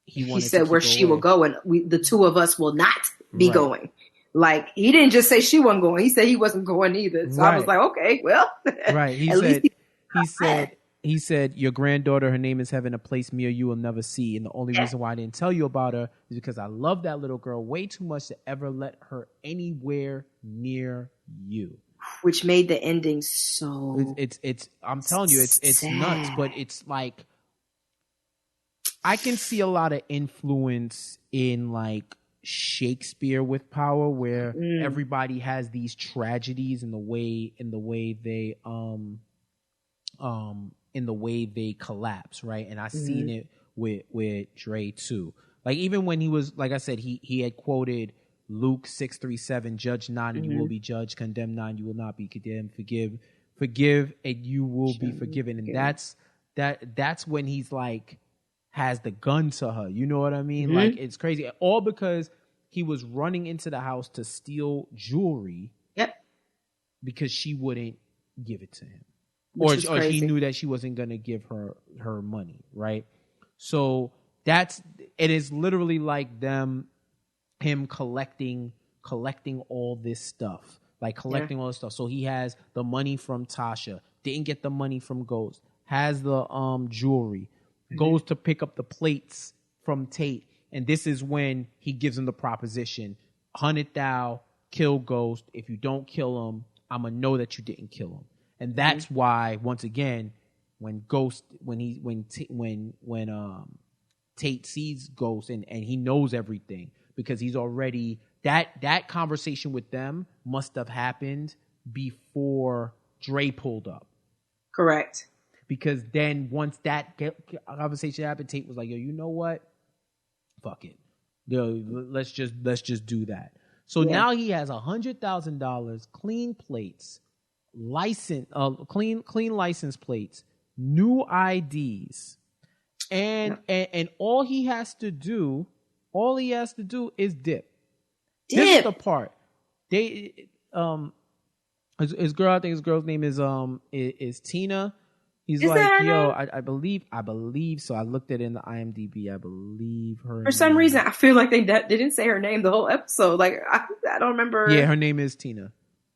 he said where she will go, and the two of us will not be going. Like, he didn't just say she wasn't going; he said he wasn't going either. So I was like, okay, well, right. He said, your granddaughter, her name is Heaven, a place me or you will never see. And the only reason why I didn't tell you about her is because I love that little girl way too much to ever let her anywhere near you. Which made the ending so... It's I'm telling you, it's nuts. But it's like, I can see a lot of influence in, like, Shakespeare with Power, where everybody has these tragedies in the way they collapse, right? And I've seen it with Dre too. Like, even when he was, like I said, he had quoted Luke 6:37, judge not and you will be judged, condemn not and you will not be condemned, forgive and you will be forgiven. And that's when he's like, has the gun to her. You know what I mean? Like, it's crazy. All because he was running into the house to steal jewelry. Yep. Because she wouldn't give it to him. Or he knew that she wasn't going to give her money, right? So it is literally like him collecting all this stuff. Like, collecting all this stuff. So he has the money from Tasha, didn't get the money from Ghost, has the jewelry, goes to pick up the plates from Tate, and this is when he gives him the proposition: hunt it thou, kill Ghost. If you don't kill him, I'm gonna know that you didn't kill him. And that's why, once again, when Tate sees Ghost and he knows everything, because he's already that conversation with them must have happened before Dre pulled up. Correct. Because then once that conversation happened, Tate was like, yo, you know what? Fuck it. Yo, let's just do that. So now he has $100,000, clean plates, clean license plates, new IDs, and all he has to do is dip. This is the part. His girl, I think his girl's name is Tina. He's like, yo, I believe so. I looked at it in the IMDb. I believe her. For some reason, I feel like they didn't say her name the whole episode. Like I don't remember. Yeah, her name is Tina.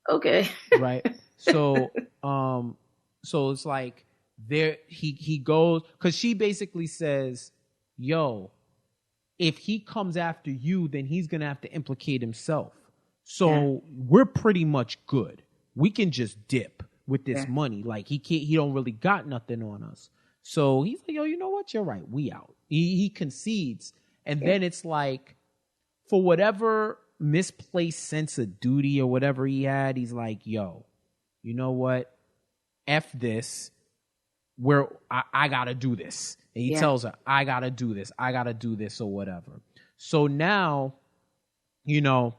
Okay. Right. So, so it's like there he goes, because she basically says, yo, if he comes after you, then he's gonna have to implicate himself. So we're pretty much good. We can just dip with this money. Like he don't really got nothing on us. So he's like, yo, you know what? You're right. We out. He concedes. And then it's like, for whatever misplaced sense of duty or whatever he had, he's like, yo, you know what? F this. I gotta do this. And he tells her, I gotta do this. I gotta do this or whatever. So now, you know,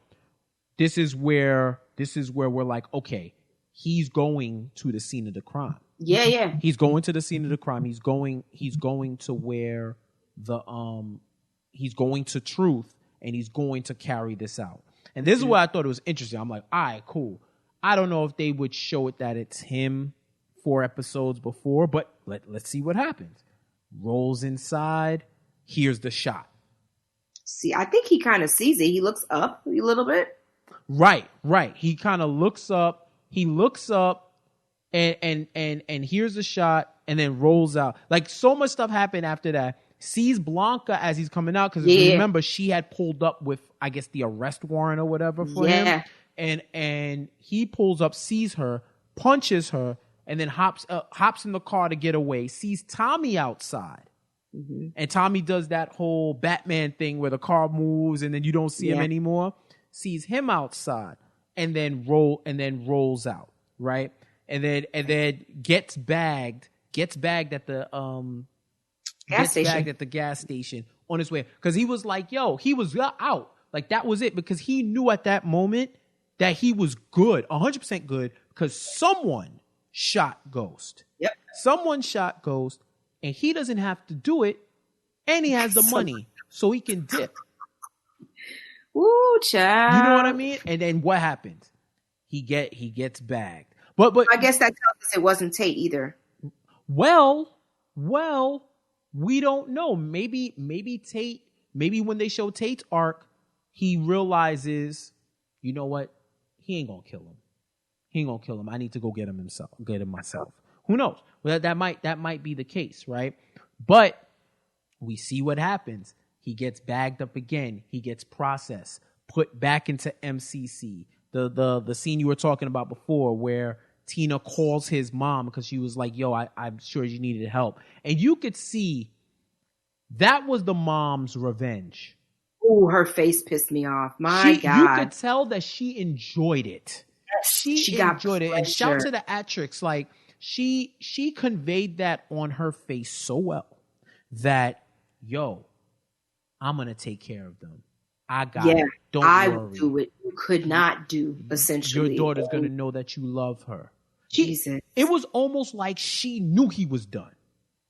this is where we're like, okay, he's going to the scene of the crime. Yeah. He's going to the scene of the crime. He's going to where he's going to Truth, and he's going to carry this out. And this is where I thought it was interesting. I'm like, all right, cool. I don't know if they would show it that it's him 4 episodes before, but let's see what happens. Rolls inside, here's the shot. See, I think he kind of sees it. He looks up a little bit. Right. He kind of looks up. He looks up and here's the shot, and then rolls out. Like, so much stuff happened after that. Sees Blanca as he's coming out, because remember, she had pulled up with, I guess, the arrest warrant or whatever for him. And he pulls up, sees her, punches her, and then hops in the car to get away. Sees Tommy outside. Mm-hmm. And Tommy does that whole Batman thing where the car moves and then you don't see him anymore. Sees him outside. And then rolls out, right? And then gets bagged at the gas station on his way, because he was like, yo, he was out, like that was it, because he knew at that moment that he was good, 100% good, because someone shot Ghost. Yep, someone shot Ghost, and he doesn't have to do it, and he has the money, so he can dip. Ooh, child. You know what I mean? And then what happens? He gets bagged. But I guess that tells us it wasn't Tate either. Well, we don't know. Maybe Tate. Maybe when they show Tate's arc, he realizes, you know what? He ain't gonna kill him. I need to go get him myself. Who knows? Well, that might be the case, right? But we see what happens. He gets bagged up again. He gets processed, put back into MCC. The scene you were talking about before, where Tina calls his mom because she was like, yo, I'm sure you needed help. And you could see that was the mom's revenge. Oh, her face pissed me off. My God. You could tell that she enjoyed it. She enjoyed it. And shout to the actress. Like, she conveyed that on her face so well that, yo, I'm going to take care of them. I got it. Don't worry. I would do it. You could not do, essentially. Your daughter's going to know that you love her. Jesus. It was almost like she knew he was done.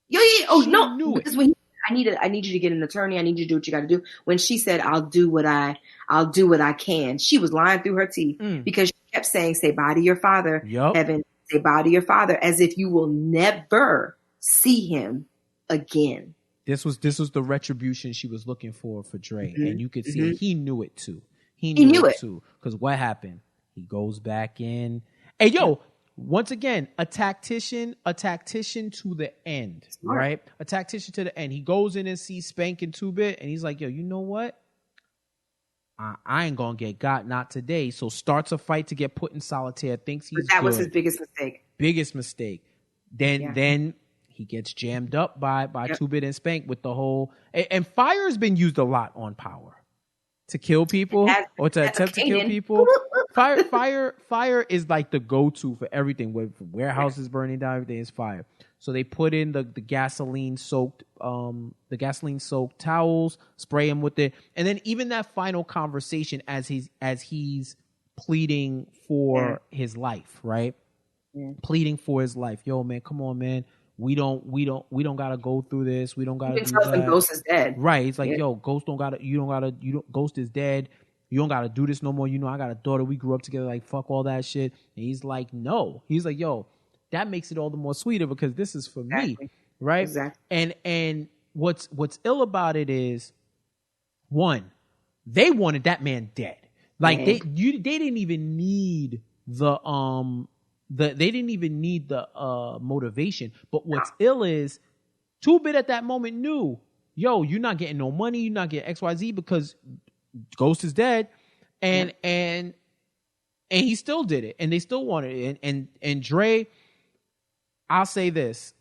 Yeah. Oh, no. Knew because when I need you to get an attorney. I need you to do what you got to do. When she said, I'll do what I can. She was lying through her teeth because she kept saying, say bye to your father. Yep. Heaven, say bye to your father, as if you will never see him again. This was the retribution she was looking for Dre. Mm-hmm. And you could see he knew it too. He knew it too. Because what happened? He goes back in. Hey, yo, once again, a tactician to the end, right? A tactician to the end. He goes in and sees Spank and 2-Bit, and he's like, yo, you know what? I ain't gonna get got, not today. So starts a fight to get put in solitaire, thinks he's But that was his biggest mistake. Then he gets jammed up by 2-Bit and Spank with the whole... And fire's been used a lot on Power. To kill people or to attempt to kill people. Fire is like the go-to for everything. When warehouses burning down, everything is fire. So they put in the gasoline soaked towels, spray him with it, and then even that final conversation as he's pleading for his life, right? Yeah. Pleading for his life. Yo, man, come on, man. We don't gotta go through this. We don't gotta do that. Ghost is dead. Right. It's like, yo, Ghost Ghost is dead. You don't gotta do this no more. You know, I got a daughter. We grew up together. Like, fuck all that shit. And he's like, no. He's like, yo, that makes it all the more sweeter because this is for me. Right? Exactly. And what's ill about it is, one, they wanted that man dead. Like they didn't even need the motivation. But what's ill is 2-Bit at that moment knew, yo, you're not getting no money, you're not getting XYZ because Ghost is dead, and he still did it, and they still wanted it. And Dre, I'll say this,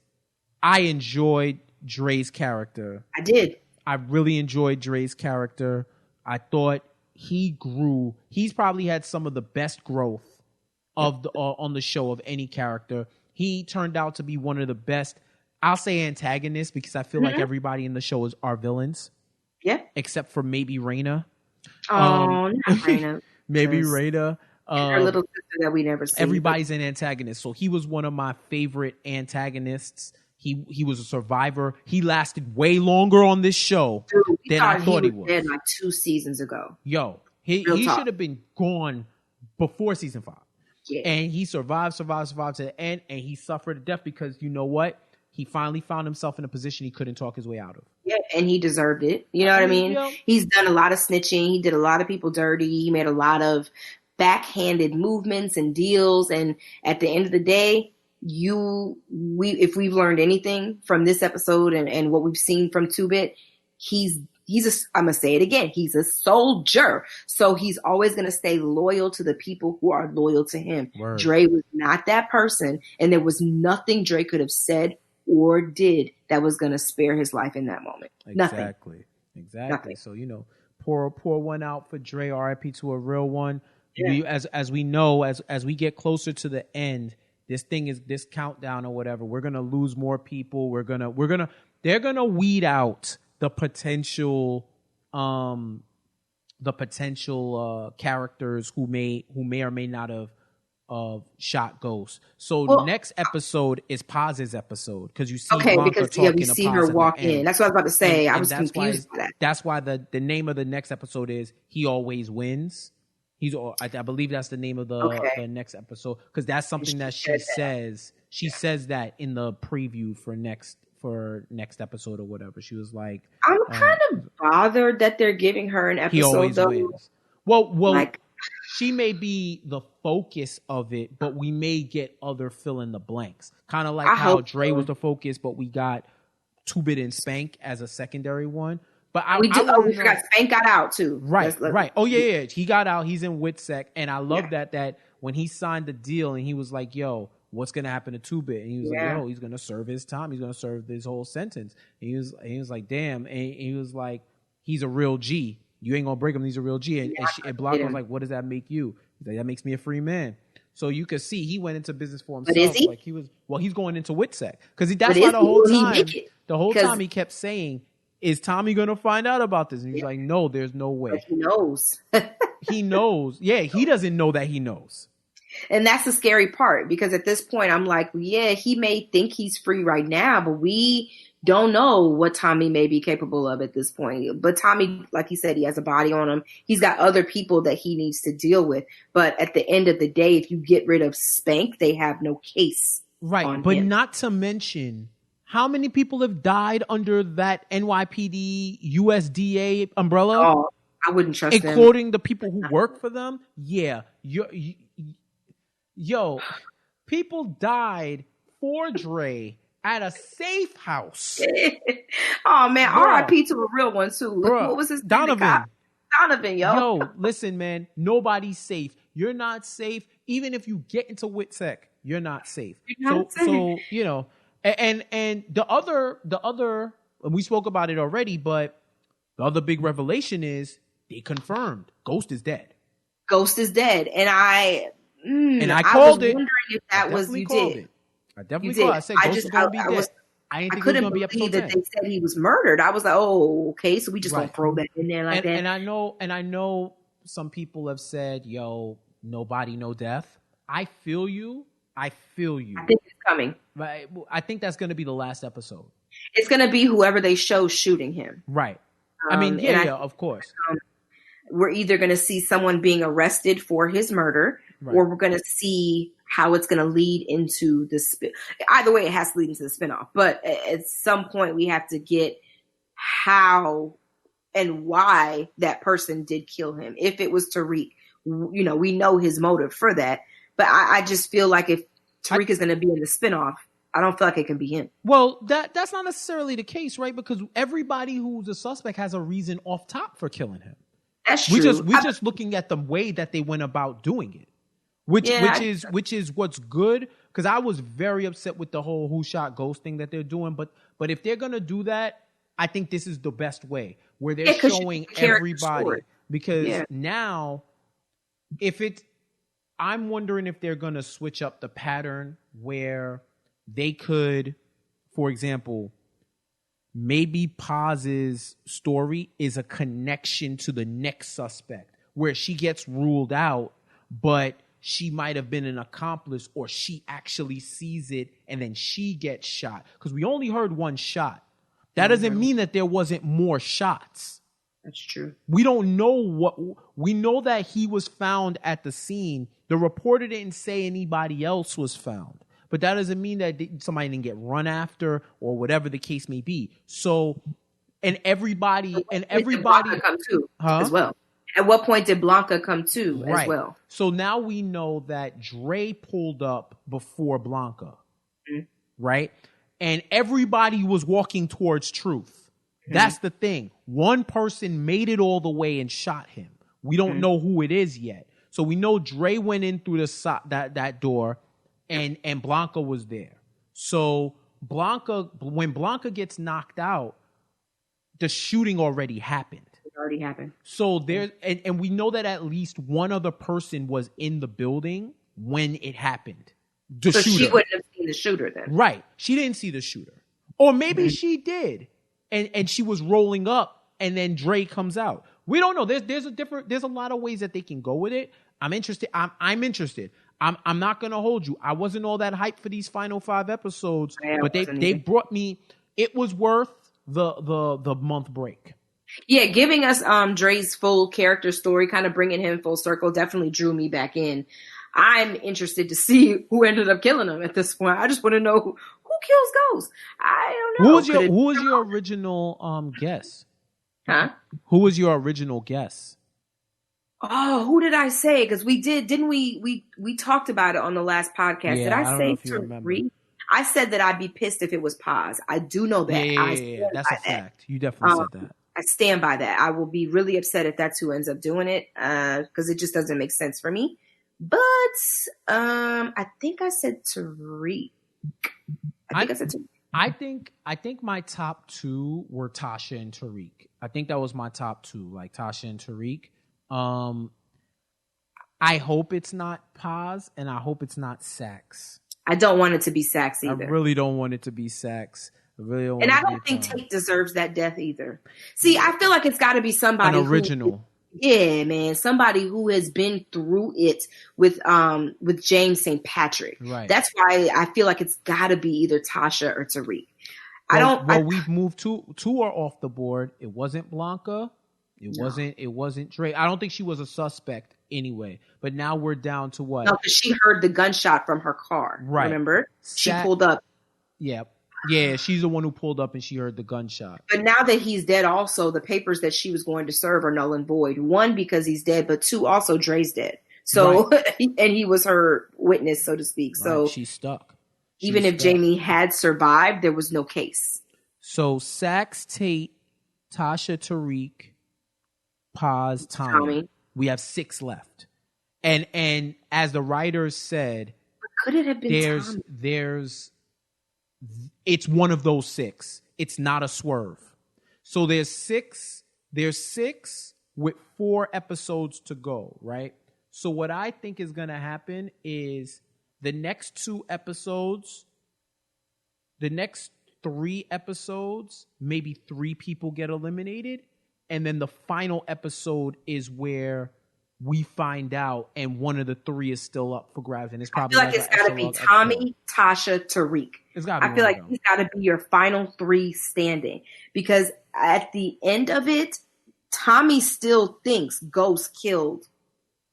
I enjoyed Dre's character. I did. I really enjoyed Dre's character. I thought he grew. He's probably had some of the best growth of the on the show of any character. He turned out to be one of the best, I'll say, antagonists, because I feel like everybody in the show are villains. Yeah. Except for maybe Raina. Oh, not Raina. Maybe Raina. Her little sister that we never see. Everybody's an antagonist. So he was one of my favorite antagonists. He was a survivor. He lasted way longer on this show than I thought he was. Dead like 2 seasons ago. Yo, he should have been gone before season 5. Yeah. And he survived to the end, and he suffered to death because, you know what? He finally found himself in a position he couldn't talk his way out of. Yeah, and he deserved it. You know what I mean? Yeah. He's done a lot of snitching. He did a lot of people dirty. He made a lot of backhanded movements and deals. And at the end of the day, if we've learned anything from this episode and what we've seen from 2-Bit, I'm going to say it again. He's a soldier. So he's always going to stay loyal to the people who are loyal to him. Word. Dre was not that person. And there was nothing Dre could have said or did that was going to spare his life in that moment. Exactly. Nothing. So, pour one out for Dre, RIP to a real one. Yeah. As we know, as we get closer to the end, this countdown or whatever, we're going to lose more people. They're going to weed out the potential characters who may or may not have shot Ghost. So next episode is Paz's episode because you see Blanca talking we see her walk in. That's what I was about to say. I was confused by that. That's why the name of the next episode is He Always Wins. I believe that's the name of the next episode because that's something that she says. She says that in the preview for next episode or whatever. She was like, I'm kind of bothered that they're giving her an episode. He always wins. Well, she may be the focus of it, but we may get other fill in the blanks. Kind of like how Dre was the focus, but we got 2-Bit and Spank as a secondary one. But we forgot Spank got out too. Right. Oh yeah. He got out. He's in WITSEC, and I love that when he signed the deal and he was like, "Yo, what's gonna happen to 2-Bit?" And he was like, "Yo, he's gonna serve his time. He's gonna serve this whole sentence." And he was like, "Damn!" And he was like, "He's a real G. You ain't gonna break him. He's a real G." And Blanca was like, "What does that make you?" He's like, "That makes me a free man." So you could see he went into business for himself. But is he? Like he's going into WITSEC because that's why the whole time he kept saying, "Is Tommy gonna find out about this?" And he's like, "No, there's no way." But he knows. He knows. Yeah, he doesn't know that he knows. And that's the scary part because at this point I'm like, yeah, he may think he's free right now, but we don't know what Tommy may be capable of at this point. But Tommy, like he said, he has a body on him. He's got other people that he needs to deal with. But at the end of the day, if you get rid of Spank, they have no case. Right. But not to mention how many people have died under that NYPD USDA umbrella? Oh, I wouldn't trust them. Including the people who work for them? Yeah. Yo, people died for Dre at a safe house. Oh, man. RIP to a real one, too. What was his name? Donovan, yo. Yo, listen, man. Nobody's safe. You're not safe. Even if you get into WITSEC, you're not safe. So And the other, we spoke about it already, but the other big revelation is they confirmed Ghost is dead. Ghost is dead, and I called was it. wondering if that was you called did. it. I definitely You called it. did. I said Ghost is gonna be dead. I didn't think it was couldn't gonna be episode believe that 10. they said he was murdered. I was like, oh, okay, so we just gonna Right. throw that in there like that. And I know some people have said, "Yo, nobody, no death." I feel you. I think it's coming. But I think that's going to be the last episode. It's gonna be whoever they show shooting him. Right. I mean, of course. We're either gonna see someone being arrested for his murder, Right. or we're gonna see how it's gonna lead into the either way, it has to lead into the spinoff. But at some point, we have to get how and why that person did kill him. If it was Tariq, we know his motive for that. But I just feel like if Tariq is going to be in the spinoff, I don't feel like it can be him. Well, that's not necessarily the case, right? Because everybody who's a suspect has a reason off top for killing him. That's true. We're just looking at the way that they went about doing it, which is what's good. Because I was very upset with the whole who shot Ghost thing that they're doing. But if they're gonna do that, I think this is the best way, where they're showing everybody. Story. Because now, I'm wondering if they're gonna switch up the pattern where they could, for example, maybe Paz's story is a connection to the next suspect, where she gets ruled out, but she might have been an accomplice, or she actually sees it and then she gets shot. Because we only heard one shot. That doesn't mean that there wasn't more shots. That's true. We don't know we know that he was found at the scene. The reporter didn't say anybody else was found. But that doesn't mean that somebody didn't get run after or whatever the case may be. So, and everybody come to as well. At what point did Blanca come to as well? So now we know that Dre pulled up before Blanca, right? And everybody was walking towards truth. That's the thing. One person made it all the way and shot him. We don't know who it is yet. So we know Dre went in through that door. And Blanca was there. So when Blanca gets knocked out, the shooting already happened. It already happened. So and we know that at least one other person was in the building when it happened. So she wouldn't have seen the shooter then. Right. She didn't see the shooter. Or maybe she did. And she was rolling up and then Dre comes out. We don't know. There's a lot of ways that they can go with it. I'm interested. I'm interested. I'm not going to hold you. I wasn't all that hyped for these final 5 episodes, but they brought me. It was worth the month break. Yeah, giving us Dre's full character story, kind of bringing him full circle, definitely drew me back in. I'm interested to see who ended up killing him at this point. I just want to know who kills Ghost. I don't know. Who was your original guess? Huh? Who was your original guess? Oh, who did I say? Because didn't we talked about it on the last podcast. Yeah, did I say Tariq? I said that I'd be pissed if it was Paz. I do know that. Yeah, that's a fact. You definitely said that. I stand by that. I will be really upset if that's who ends up doing it, because it just doesn't make sense for me. But I think I said Tariq. I said Tariq. I think my top 2 were Tasha and Tariq. I think that was my top 2, like Tasha and Tariq. I hope it's not Paz, and I hope it's not Saxe. I don't want it to be Saxe either. I really don't want it to be Saxe. I really don't. And I don't think Tate deserves that death either. See, I feel like it's got to be somebody an original. Yeah, man, somebody who has been through it with James St. Patrick. Right. That's why I feel like it's got to be either Tasha or Tariq. We've moved two are off the board. It wasn't Blanca. It wasn't Dre. I don't think she was a suspect anyway. But now we're down to what? No, because she heard the gunshot from her car. Right. Remember? She pulled up. Yeah. Yeah, she's the one who pulled up and she heard the gunshot. But now that he's dead, also, the papers that she was going to serve are null and void. 1, because he's dead, but 2, also Dre's dead. So, and he was her witness, so to speak. Right. So she's stuck. Even if Jamie had survived, there was no case. So Saxe, Tate, Tasha, Tariq, Paz, Tommy. We have 6 left. And as the writers said, but could it have been Tommy? It's one of those 6. It's not a swerve. So there's 6 with 4 episodes to go, right? So what I think is going to happen is the next 2 episodes, the next 3 episodes, maybe 3 people get eliminated. And then the final episode is where we find out, and one of the 3 is still up for grabs. And it's probably I feel like it's got to be Tommy, Tasha, Tariq. I feel like he's got to be your final 3 standing, because at the end of it, Tommy still thinks Ghost killed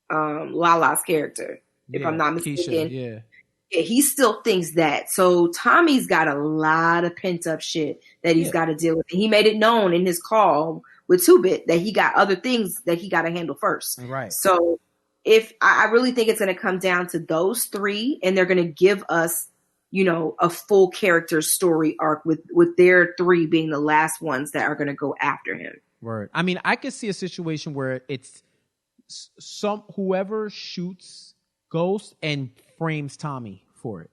Lala's character, if I'm not mistaken. Keisha, yeah, he still thinks that. So Tommy's got a lot of pent up shit that he's got to deal with. He made it known in his call with 2-Bit that he got other things that he got to handle first. Right. So if I really think it's going to come down to those 3, and they're going to give us, a full character story arc with their 3 being the last ones that are going to go after him. Word. I mean, I could see a situation where it's whoever shoots Ghost and frames Tommy for it,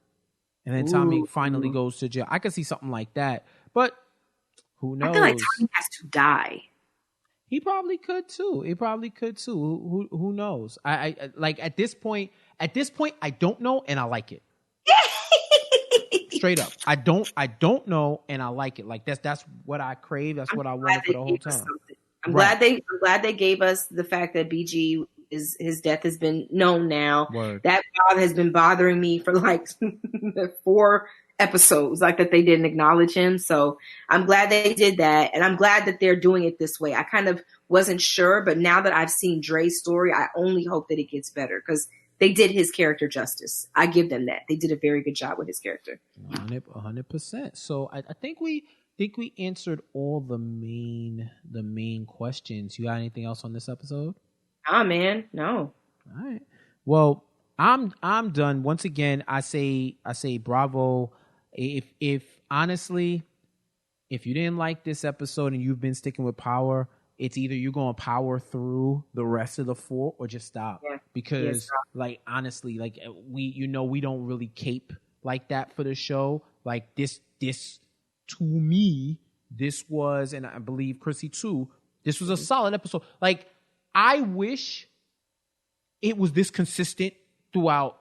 and then Tommy finally goes to jail. I could see something like that, but who knows? I feel like Tommy has to die. He probably could too. Who knows? I like at this point. I don't know, and I like it. Straight up, I don't know, and I like it. Like that's what I crave. That's what I wanted for the whole time. I'm glad they gave us the fact that BG his death has been known now. Word. That has been bothering me for like 4 episodes, like that they didn't acknowledge him. So I'm glad they did that, and I'm glad that they're doing it this way. I kind of wasn't sure, but now that I've seen Dre's story, I only hope that it gets better, because they did his character justice. I give them that. They did a very good job with his character. 100%. So I think we answered all the main questions. You got anything else on this episode? Ah, man, no. All right. Well, I'm done. Once again, I say bravo. If honestly, if you didn't like this episode and you've been sticking with Power, it's either you're going to power through the rest of the 4 or just stop. Yeah. Because like honestly, like we don't really cape like that for the show. Like this to me, this was, and I believe Chrissy too, this was a solid episode. Like I wish it was this consistent throughout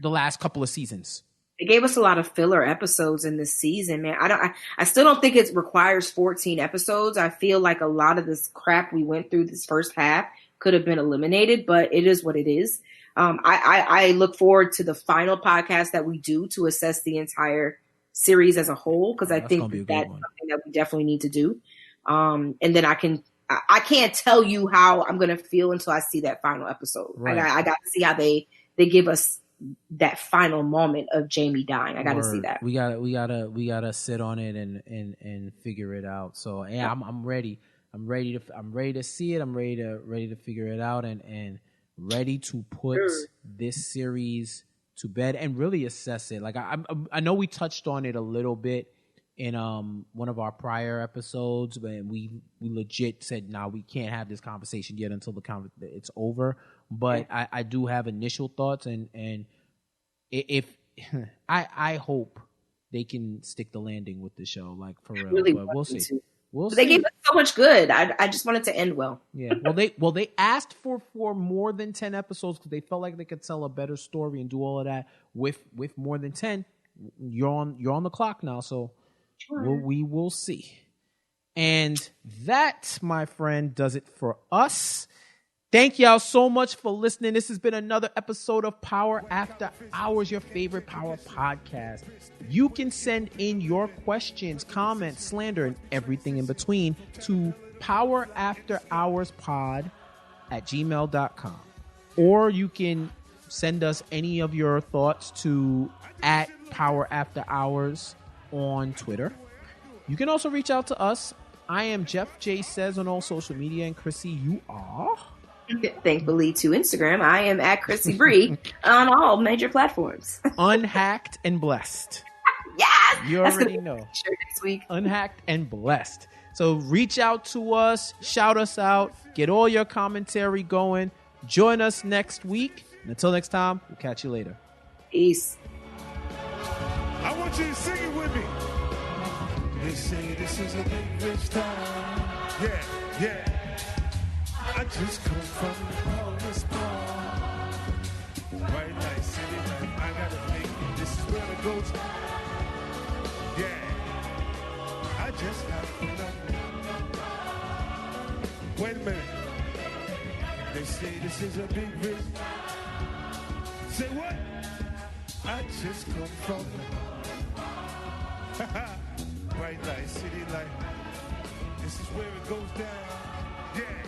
the last couple of seasons. They gave us a lot of filler episodes in this season, man. I still don't think it requires 14 episodes. I feel like a lot of this crap we went through this first half could have been eliminated, but it is what it is. I look forward to the final podcast that we do to assess the entire series as a whole, because I think that's something that we definitely need to do. And then I can't tell you how I'm going to feel until I see that final episode. Right. I got to see how they give us that final moment of Jamie dying. I got to see that. We gotta sit on it and figure it out. So yeah, I'm ready. I'm ready to see it. I'm ready to figure it out and ready to put this series to bed and really assess it. Like I know we touched on it a little bit in one of our prior episodes, but we legit said, nah, we can't have this conversation yet until it's over. But I do have initial thoughts, and if I hope they can stick the landing with the show, like for real. Really, but we'll see. They gave us so much good. I just wanted to end well. Yeah. Well, they asked for more than 10 episodes because they felt like they could tell a better story and do all of that with more than 10. You're on the clock now, so we will see. And that, my friend, does it for us. Thank y'all so much for listening. This has been another episode of Power After Hours, your favorite Power podcast. You can send in your questions, comments, slander, and everything in between to powerafterhourspod@gmail.com. Or you can send us any of your thoughts to @PowerAfterHours on Twitter. You can also reach out to us. I am Jeff J. Says on all social media, and Chrissy, you are... Thankfully to Instagram, I am @Chrissy Bree on all major platforms. Unhacked and blessed. Yes! You already know. Next week. Unhacked and blessed. So reach out to us, shout us out, get all your commentary going. Join us next week. And until next time, we'll catch you later. Peace. I want you to sing it with me. They say this is a big rich town. Yeah. I just come from the poorest part. it goes. Yeah, I just have for nothing. Wait a minute. They say this is a big risk. Say what? I just come from bright light, city light. This is where it goes down. Yeah.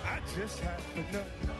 I just have for nothing.